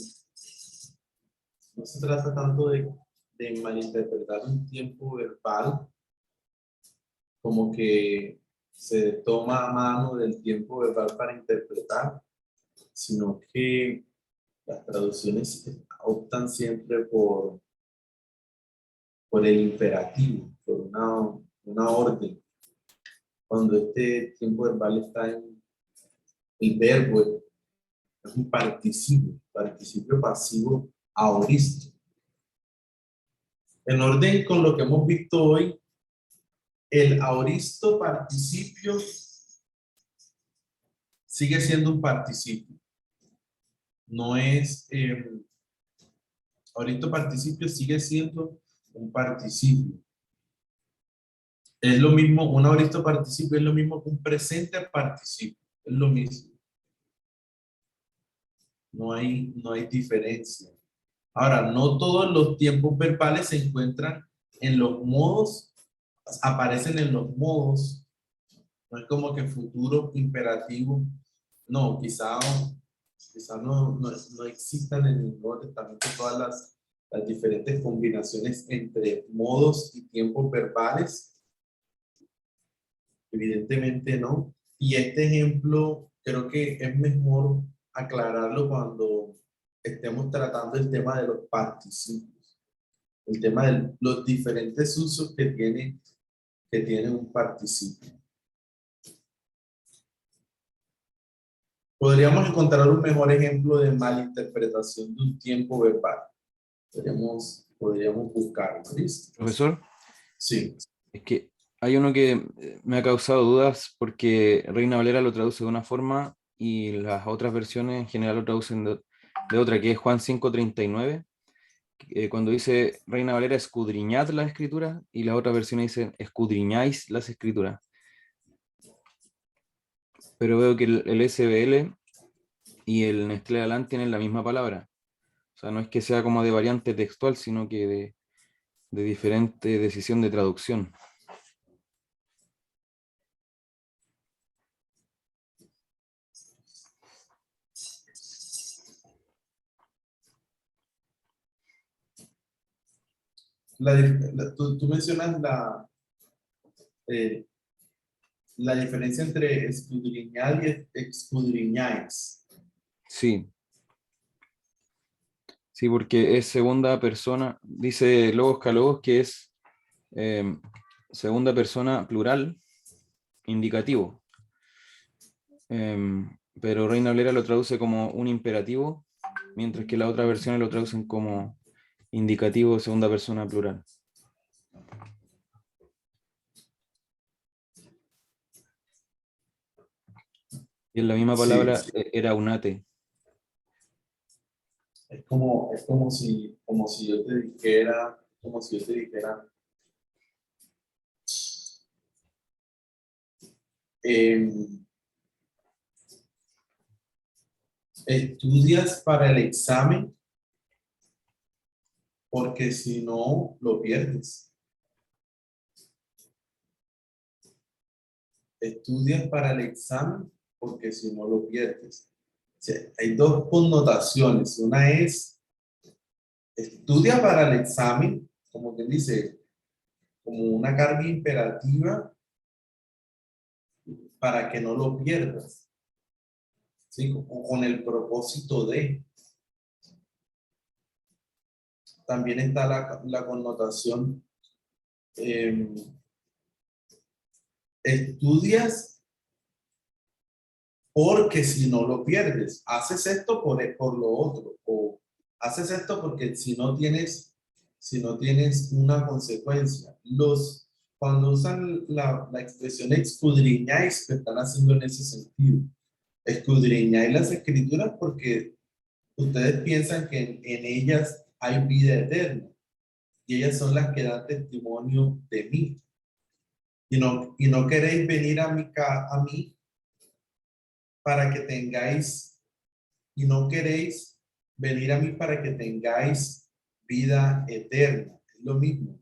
malinterpretar un tiempo verbal, como que se toma a mano del tiempo verbal para interpretar, sino que las traducciones optan siempre por el imperativo, por una orden. Cuando este tiempo verbal está en el verbo, es un participio pasivo aoristo. En orden con lo que hemos visto hoy, el aoristo participio sigue siendo un participio. No es, aoristo participio sigue siendo un participio. Es lo mismo, un aoristo participio es lo mismo que un presente participio. Es lo mismo. No hay diferencia. Ahora, no todos los tiempos verbales se encuentran en los modos, aparecen en los modos. No es como que futuro imperativo. No, quizá no existan en el Nuevo Testamento todas las diferentes combinaciones entre modos y tiempos verbales. Evidentemente no. Y este ejemplo creo que es mejor aclararlo cuando estemos tratando el tema de los participios. El tema de los diferentes usos que tiene un participio. Podríamos encontrar un mejor ejemplo de malinterpretación de un tiempo verbal. Podríamos buscarlo, ¿listo? Profesor, Sí. es que hay uno que me ha causado dudas porque Reina Valera lo traduce de una forma y las otras versiones en general lo traducen de otra, que es Juan 5:39, cuando dice Reina Valera, escudriñad las escrituras, y la otra versión dice escudriñáis las escrituras. Pero veo que el SBL y el Nestlé Aland tienen la misma palabra. O sea, no es que sea como de variante textual, sino que de diferente decisión de traducción. Tú mencionas la diferencia entre escudriñar y escudriñáis. Sí. Sí, porque es segunda persona, dice Logos Calogos que es segunda persona plural indicativo. Pero Reina Valera lo traduce como un imperativo, mientras que la otra versión lo traducen como indicativo segunda persona plural. Y en la misma palabra Sí. era unate. Es como si yo te dijera, estudias para el examen porque si no lo pierdes. Estudias para el examen porque si no lo pierdes. O sea, hay dos connotaciones. Una es estudia para el examen, como quien dice, como una carga imperativa para que no lo pierdas. ¿Sí? Con el propósito de. También está la connotación estudias porque si no lo pierdes. Haces esto por lo otro. O haces esto porque si no tienes una consecuencia. Cuando usan la expresión escudriñáis, lo están haciendo en ese sentido. Escudriñáis las escrituras porque ustedes piensan que en ellas hay vida eterna. Y ellas son las que dan testimonio de mí. Y no queréis venir a mí para que tengáis, y no queréis venir a mí para que tengáis vida eterna. Es lo mismo.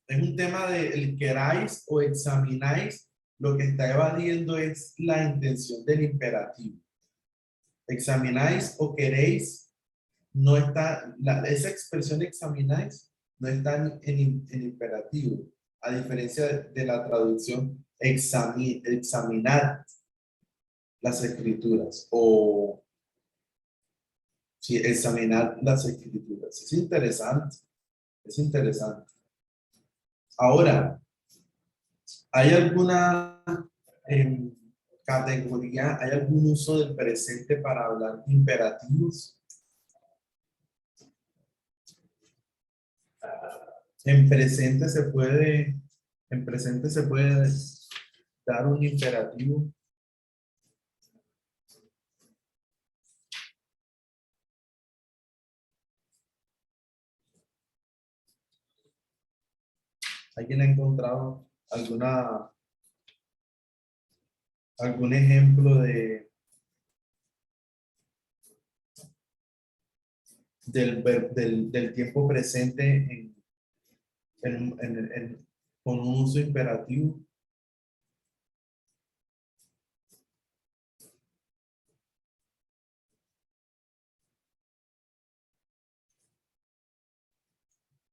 Es un tema de el queráis o examináis, lo que está evadiendo es la intención del imperativo. Examináis o queréis no está, esa expresión examináis no está en imperativo, a diferencia de la traducción examinar las escrituras o sí, examinar las escrituras. Es interesante, es interesante. Ahora, ¿hay alguna categoría, hay algún uso del presente para hablar imperativos? En presente se puede dar un imperativo. ¿Alguien ha encontrado algún ejemplo del tiempo presente con un uso imperativo?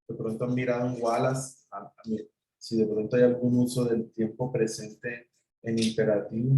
De pronto han mirado en Wallace, si de pronto hay algún uso del tiempo presente en imperativo.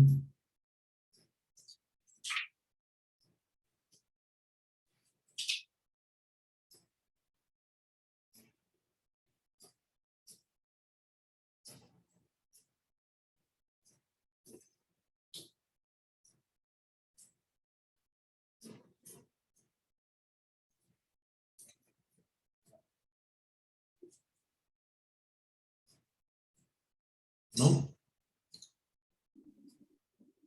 ¿No?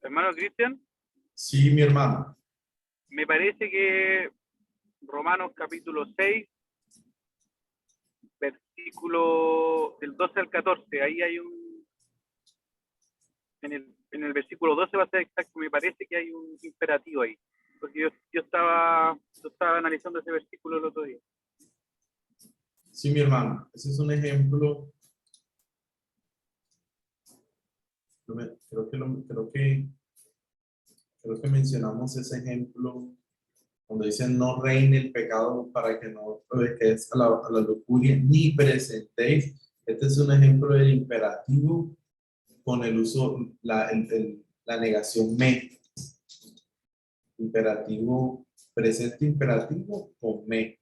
Hermano Cristian, Sí, mi hermano. me parece que Romanos capítulo 6, versículo del 12 al 14, ahí hay en el versículo 12 va a ser exacto, me parece que hay un imperativo ahí, porque yo estaba analizando ese versículo el otro día. Sí, mi hermano. Ese es un ejemplo. Creo que mencionamos ese ejemplo cuando dicen no reine el pecado para que no obedezcáis a la lujuria ni presentéis. Este es un ejemplo del imperativo con el uso, la negación me. Imperativo, presente imperativo con me.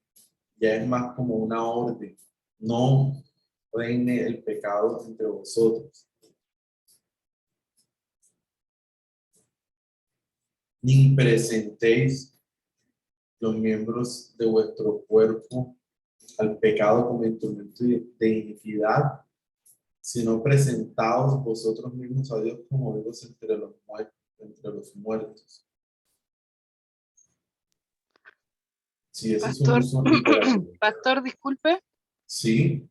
Ya es más como una orden. No reine el pecado entre vosotros. Ni presentéis los miembros de vuestro cuerpo al pecado como instrumento de iniquidad, sino presentaos vosotros mismos a Dios como vivos entre los muertos. Sí, ese es un Pastor, uso imperativo. Pastor, disculpe. Sí,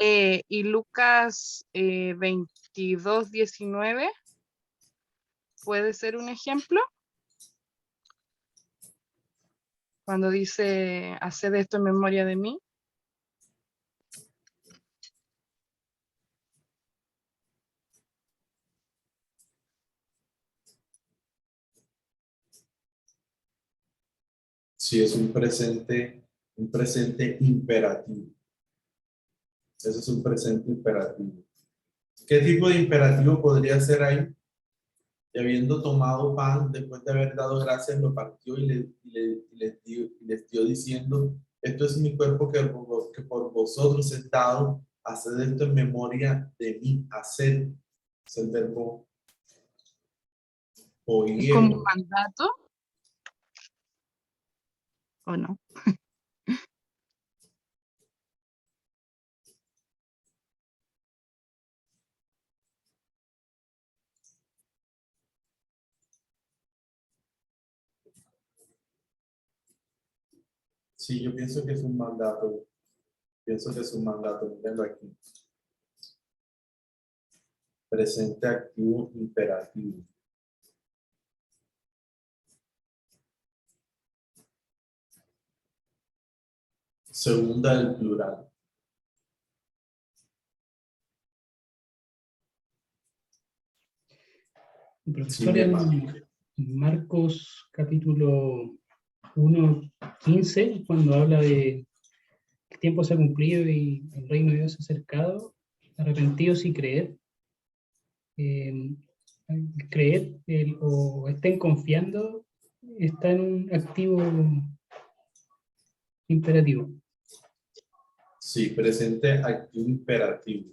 Y Lucas 22:19, ¿puede ser un ejemplo? Cuando dice, haced esto en memoria de mí. sí, es un presente imperativo. Ese es un presente imperativo. ¿Qué tipo de imperativo podría ser ahí? Y habiendo tomado pan, después de haber dado gracias, lo partió y les dio diciendo, esto es mi cuerpo que por vosotros es dado, haced esto en memoria de mí. Haced es el verbo ¿Es como un oír. mandato o no? Sí, yo pienso que es un mandato. Pienso que es un mandato. Mírenlo aquí. Presente activo imperativo. Segunda del plural. Profesor, mi hermano. en Marcos capítulo 1:15, cuando habla de el tiempo se ha cumplido y el reino de Dios se ha acercado, arrepentidos y creed. Creed o estén confiando está en un activo imperativo. Sí, presente activo imperativo.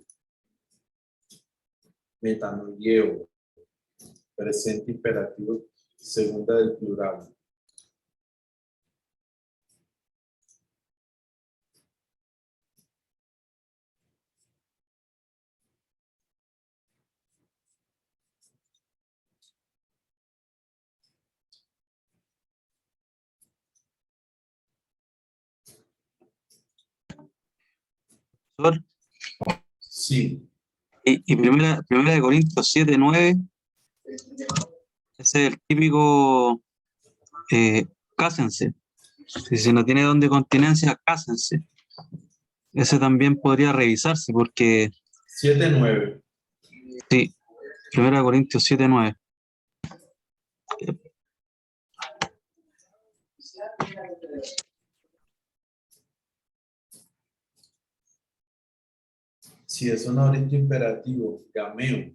Metanoieo. Presente imperativo, segunda del plural. Profesor, Sí, y primera de Corintios 7:9, ese es el típico cásense. Si no tiene don de continencia, cásense. Ese también podría revisarse porque, 7:9. sí, primera de Corintios 7:9. Si es un ahorita imperativo, gameo.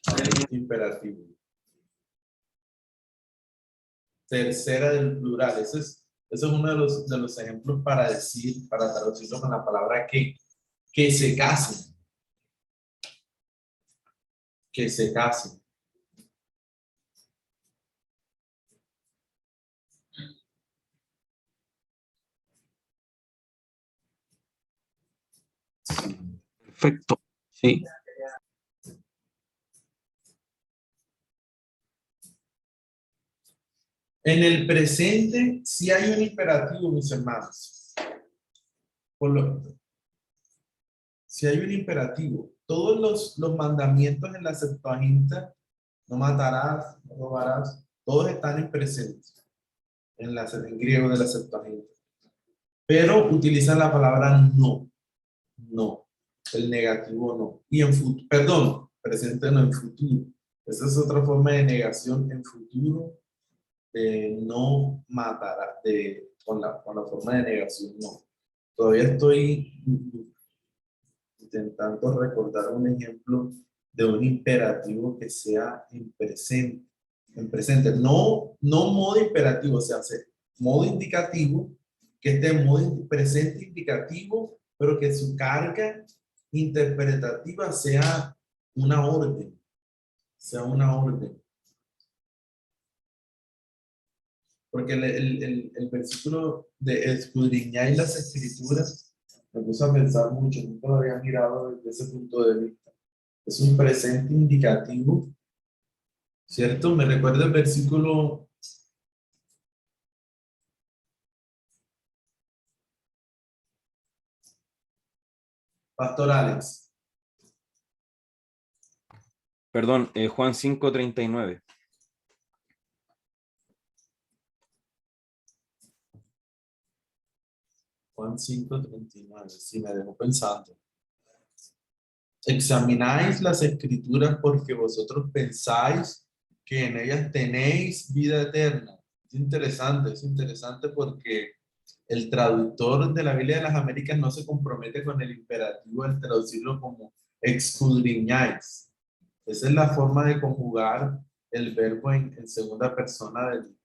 Ahorita imperativo. Tercera del plural. Ese es uno de los ejemplos para decir, para traducirlo con la palabra que se casen. Que se casen. Perfecto, sí. En el presente, sí hay un imperativo, mis hermanos. Si hay un imperativo, todos los mandamientos en la Septuaginta, no matarás, no robarás, todos están en presente, en griego de la Septuaginta. Pero utilizan la palabra no, no, el negativo no. Y en futuro, perdón, presente no, en futuro. Esa es otra forma de negación en futuro, de no matará, con la forma de negación no. Todavía estoy intentando recordar un ejemplo de un imperativo que sea en presente, no modo imperativo, o sea, modo indicativo, que esté en modo presente indicativo, pero que su carga interpretativa sea una orden, Porque el versículo de escudriñar las escrituras me puso a pensar mucho, nunca lo había mirado desde ese punto de vista. Es un presente indicativo, ¿cierto? Me recuerda el versículo Pastor Alex. Perdón, Juan 5:39. Juan 5:39, sí, me dejó pensando. Examináis las escrituras porque vosotros pensáis que en ellas tenéis vida eterna. Es interesante porque el traductor de la Biblia de las Américas no se compromete con el imperativo al traducirlo como escudriñáis. Esa es la forma de conjugar el verbo en segunda persona del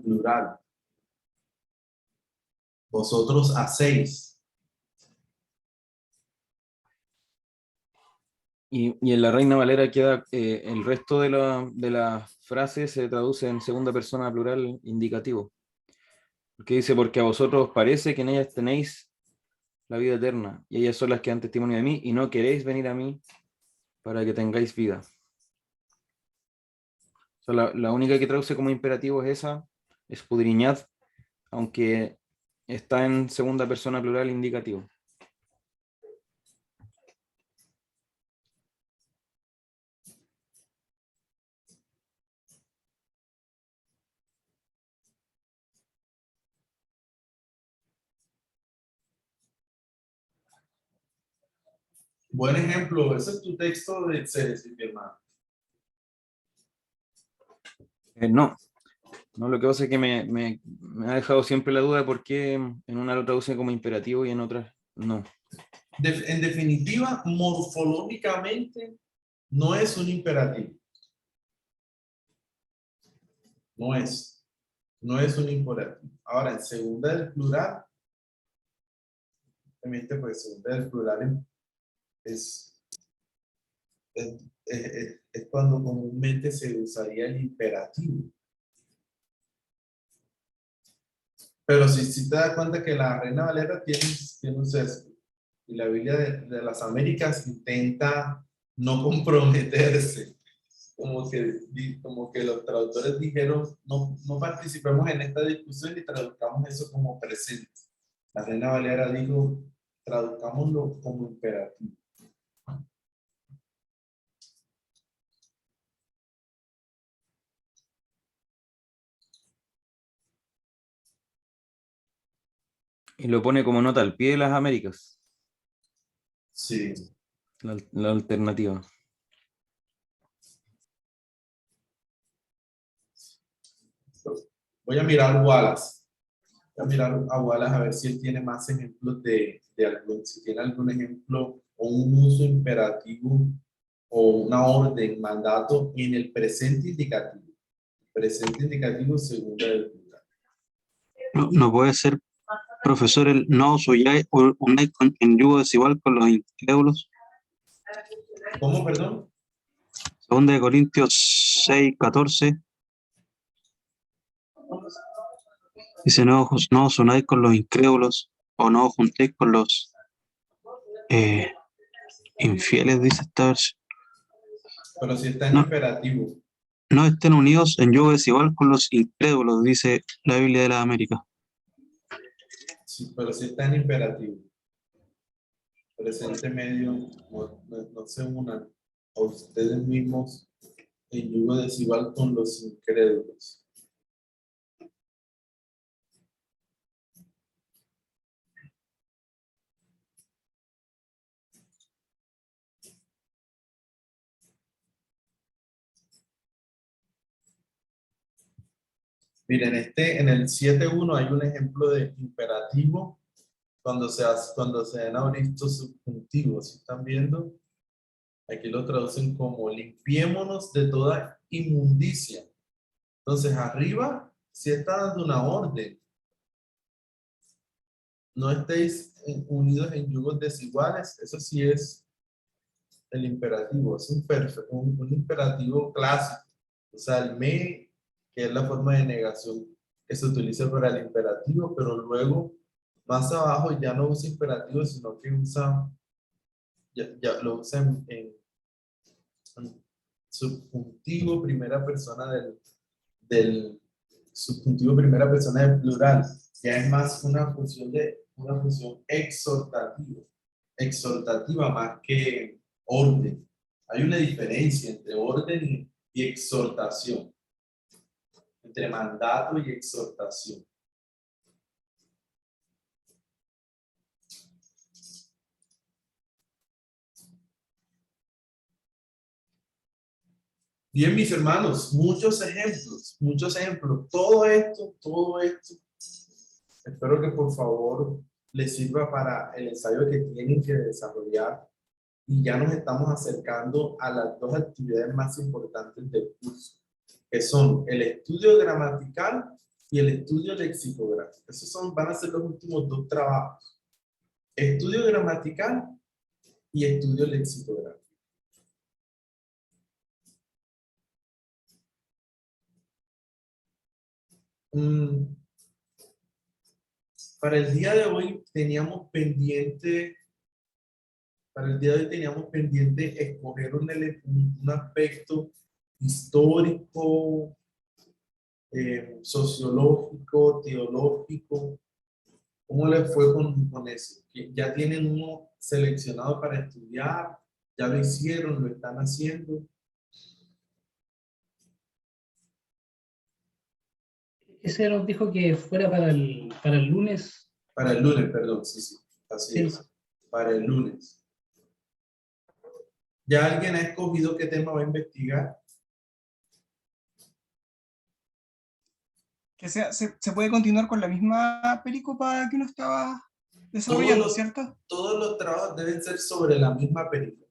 plural. Vosotros hacéis. Y en la Reina Valera queda, el resto de la frase se traduce en segunda persona plural indicativo. Porque dice, porque a vosotros os parece que en ellas tenéis la vida eterna, y ellas son las que dan testimonio de mí, y no queréis venir a mí para que tengáis vida. O sea, la única que traduce como imperativo es esa, escudriñad, aunque está en segunda persona plural indicativo. Buen ejemplo, ese es tu texto de exégesis, mi hermano. No, no, lo que pasa es que me ha dejado siempre la duda de por qué en una lo traducen como imperativo y en otras no. En definitiva, morfológicamente no es un imperativo. No es un imperativo. Ahora, en segunda del plural, obviamente, pues segunda del plural es cuando comúnmente se usaría el imperativo. Pero si te das cuenta que la Reina Valera tiene un sesgo, y la Biblia de las Américas intenta no comprometerse, como que los traductores dijeron, no participemos en esta discusión y traduzcamos eso como presente. La Reina Valera dijo, traduzcámoslo como imperativo. Y lo pone como nota al pie de las Américas, Sí. la alternativa. Voy a mirar Wallace. Voy a mirar a Wallace a ver si él tiene más ejemplos si tiene algún ejemplo o un uso imperativo o una orden, mandato en el presente indicativo. Presente indicativo segunda del plural. No puede ser, profesor, el no os unáis en yugo desigual con los incrédulos. ¿Cómo, perdón? Segunda de Corintios 6:14. Dice, no os unáis con los incrédulos o no os juntéis con los infieles, dice esta versión. Pero si está en No. imperativo. No estén unidos en yugo desigual con los incrédulos, dice la Biblia de las Américas. Sí, pero si está en imperativo. Presente medio, no se unan a ustedes mismos en yugo desigual con los incrédulos. Miren, en el 7.1 hay un ejemplo de imperativo cuando se dan abristos subjuntivos. ¿Sí están viendo? Aquí lo traducen como limpiémonos de toda inmundicia. Entonces, arriba sí está dando una orden. No estéis unidos en yugos desiguales. Eso sí es el imperativo. Es un imperativo clásico. O sea, el me, que es la forma de negación que se utiliza para el imperativo, pero luego, más abajo, ya no usa imperativo, sino que ya lo usa en subjuntivo primera persona del subjuntivo primera persona del plural. Ya es más una función exhortativa más que orden. Hay una diferencia entre orden y exhortación, entre mandato y exhortación. Bien, mis hermanos, muchos ejemplos, todo esto, espero que por favor les sirva para el ensayo que tienen que desarrollar, y ya nos estamos acercando a las dos actividades más importantes del curso, que son el estudio gramatical y el estudio lexicográfico. Esos van a ser los últimos dos trabajos: estudio gramatical y estudio lexicográfico. Para el día de hoy teníamos pendiente escoger un aspecto histórico, sociológico, teológico. ¿Cómo les fue con eso? ¿Ya tienen uno seleccionado para estudiar? ¿Ya lo hicieron? ¿Lo están haciendo? Ese nos dijo que fuera para el lunes. Para el lunes, perdón, sí, así Sí. es. Para el lunes. ¿Ya alguien ha escogido qué tema va a investigar? Que se puede continuar con la misma pericopa que uno estaba desarrollando, ¿cierto? Todos los trabajos deben ser sobre la misma película.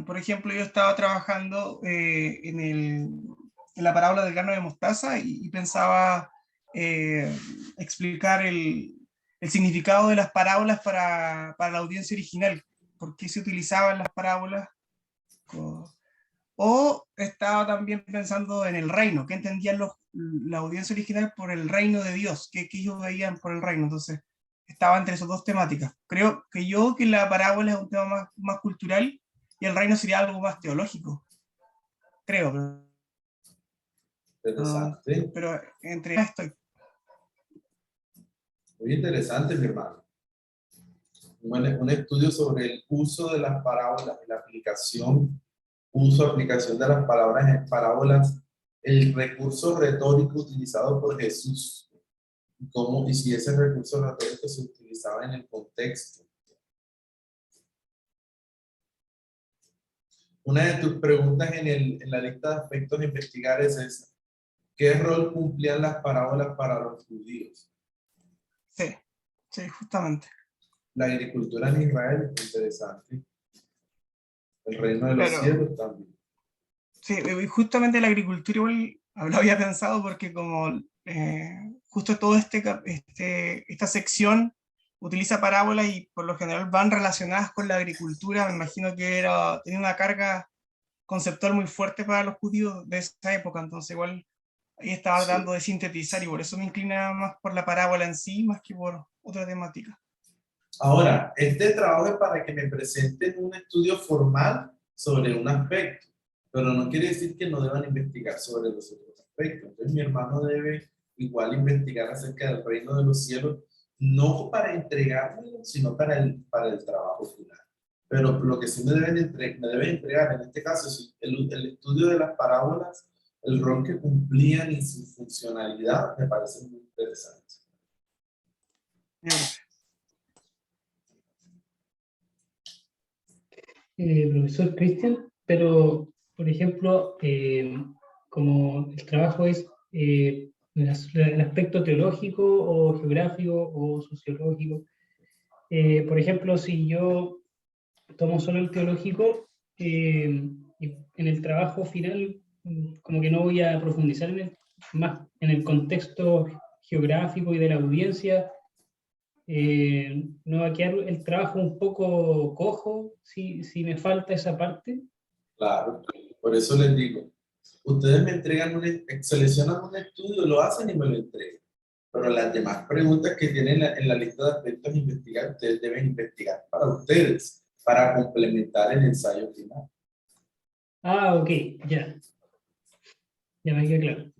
Por ejemplo, yo estaba trabajando en la parábola del grano de mostaza y pensaba explicar el significado de las parábolas para la audiencia original, por qué se utilizaban las parábolas. O estaba también pensando en el reino, qué entendían la audiencia original por el reino de Dios, qué ellos veían por el reino. Entonces, estaba entre esas dos temáticas. Creo que la parábola es un tema más cultural y el reino sería algo más teológico. Creo. Interesante. Pero entre esto. Muy interesante, mi hermano. Un estudio sobre el uso de las parábolas y la aplicación, aplicación de las palabras en parábolas, el recurso retórico utilizado por Jesús, y si ese recurso retórico se utilizaba en el contexto. Una de tus preguntas en la lista de aspectos a investigar es esa. ¿Qué rol cumplían las parábolas para los judíos? Sí, justamente. La agricultura en Israel es interesante. El reino de los cielos también. Sí, justamente la agricultura igual lo había pensado porque como justo toda esta sección utiliza parábolas y por lo general van relacionadas con la agricultura, me imagino que tenía una carga conceptual muy fuerte para los judíos de esa época, entonces igual ahí estaba tratando de sintetizar y por eso me inclina más por la parábola en sí, más que por otra temática. Ahora, este trabajo es para que me presenten un estudio formal sobre un aspecto, pero no quiere decir que no deban investigar sobre los otros aspectos. Entonces mi hermano debe igual investigar acerca del reino de los cielos, no para entregármelo, sino para el trabajo final. Pero lo que sí me deben entregar, en este caso, es el estudio de las parábolas, el rol que cumplían y su funcionalidad, me parece muy interesante. Profesor Cristian, pero, por ejemplo, como el trabajo es el aspecto teológico o geográfico o sociológico, por ejemplo, si yo tomo solo el teológico, y en el trabajo final, como que no voy a profundizar más en el contexto geográfico y de la audiencia, ¿no va a quedar el trabajo un poco cojo si me falta esa parte? Claro, por eso les digo, ustedes me entregan, seleccionan un estudio, lo hacen y me lo entregan. Pero las demás preguntas que tienen en la lista de aspectos a investigar, ustedes deben investigar para ustedes, para complementar el ensayo final. Ah, ok, ya. Ya me queda claro.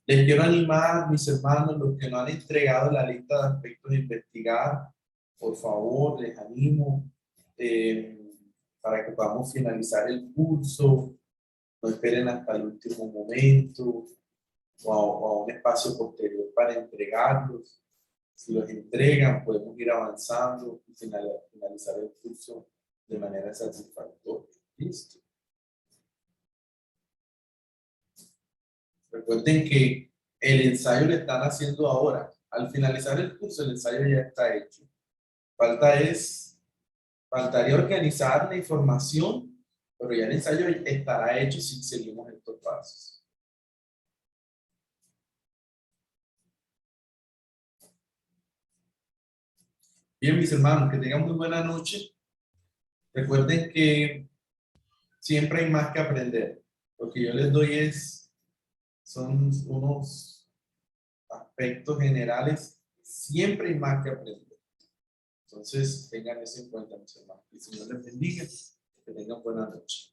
Les quiero animar, mis hermanos, los que no han entregado la lista de aspectos a investigar, por favor, les animo para que podamos finalizar el curso. No esperen hasta el último momento o a un espacio posterior para entregarlos. Si los entregan, podemos ir avanzando y finalizar el curso de manera satisfactoria. ¿Listo? Recuerden que el ensayo lo están haciendo ahora. Al finalizar el curso, el ensayo ya está hecho. Faltaría organizar la información, pero ya el ensayo estará hecho si seguimos estos pasos. Bien, mis hermanos, que tengan muy buena noche. Recuerden que siempre hay más que aprender. Lo que yo les doy son unos aspectos generales. Siempre hay más que aprender. Entonces, tengan eso en cuenta, mis hermanos. Que el Señor les bendiga. Que tengan buena noche.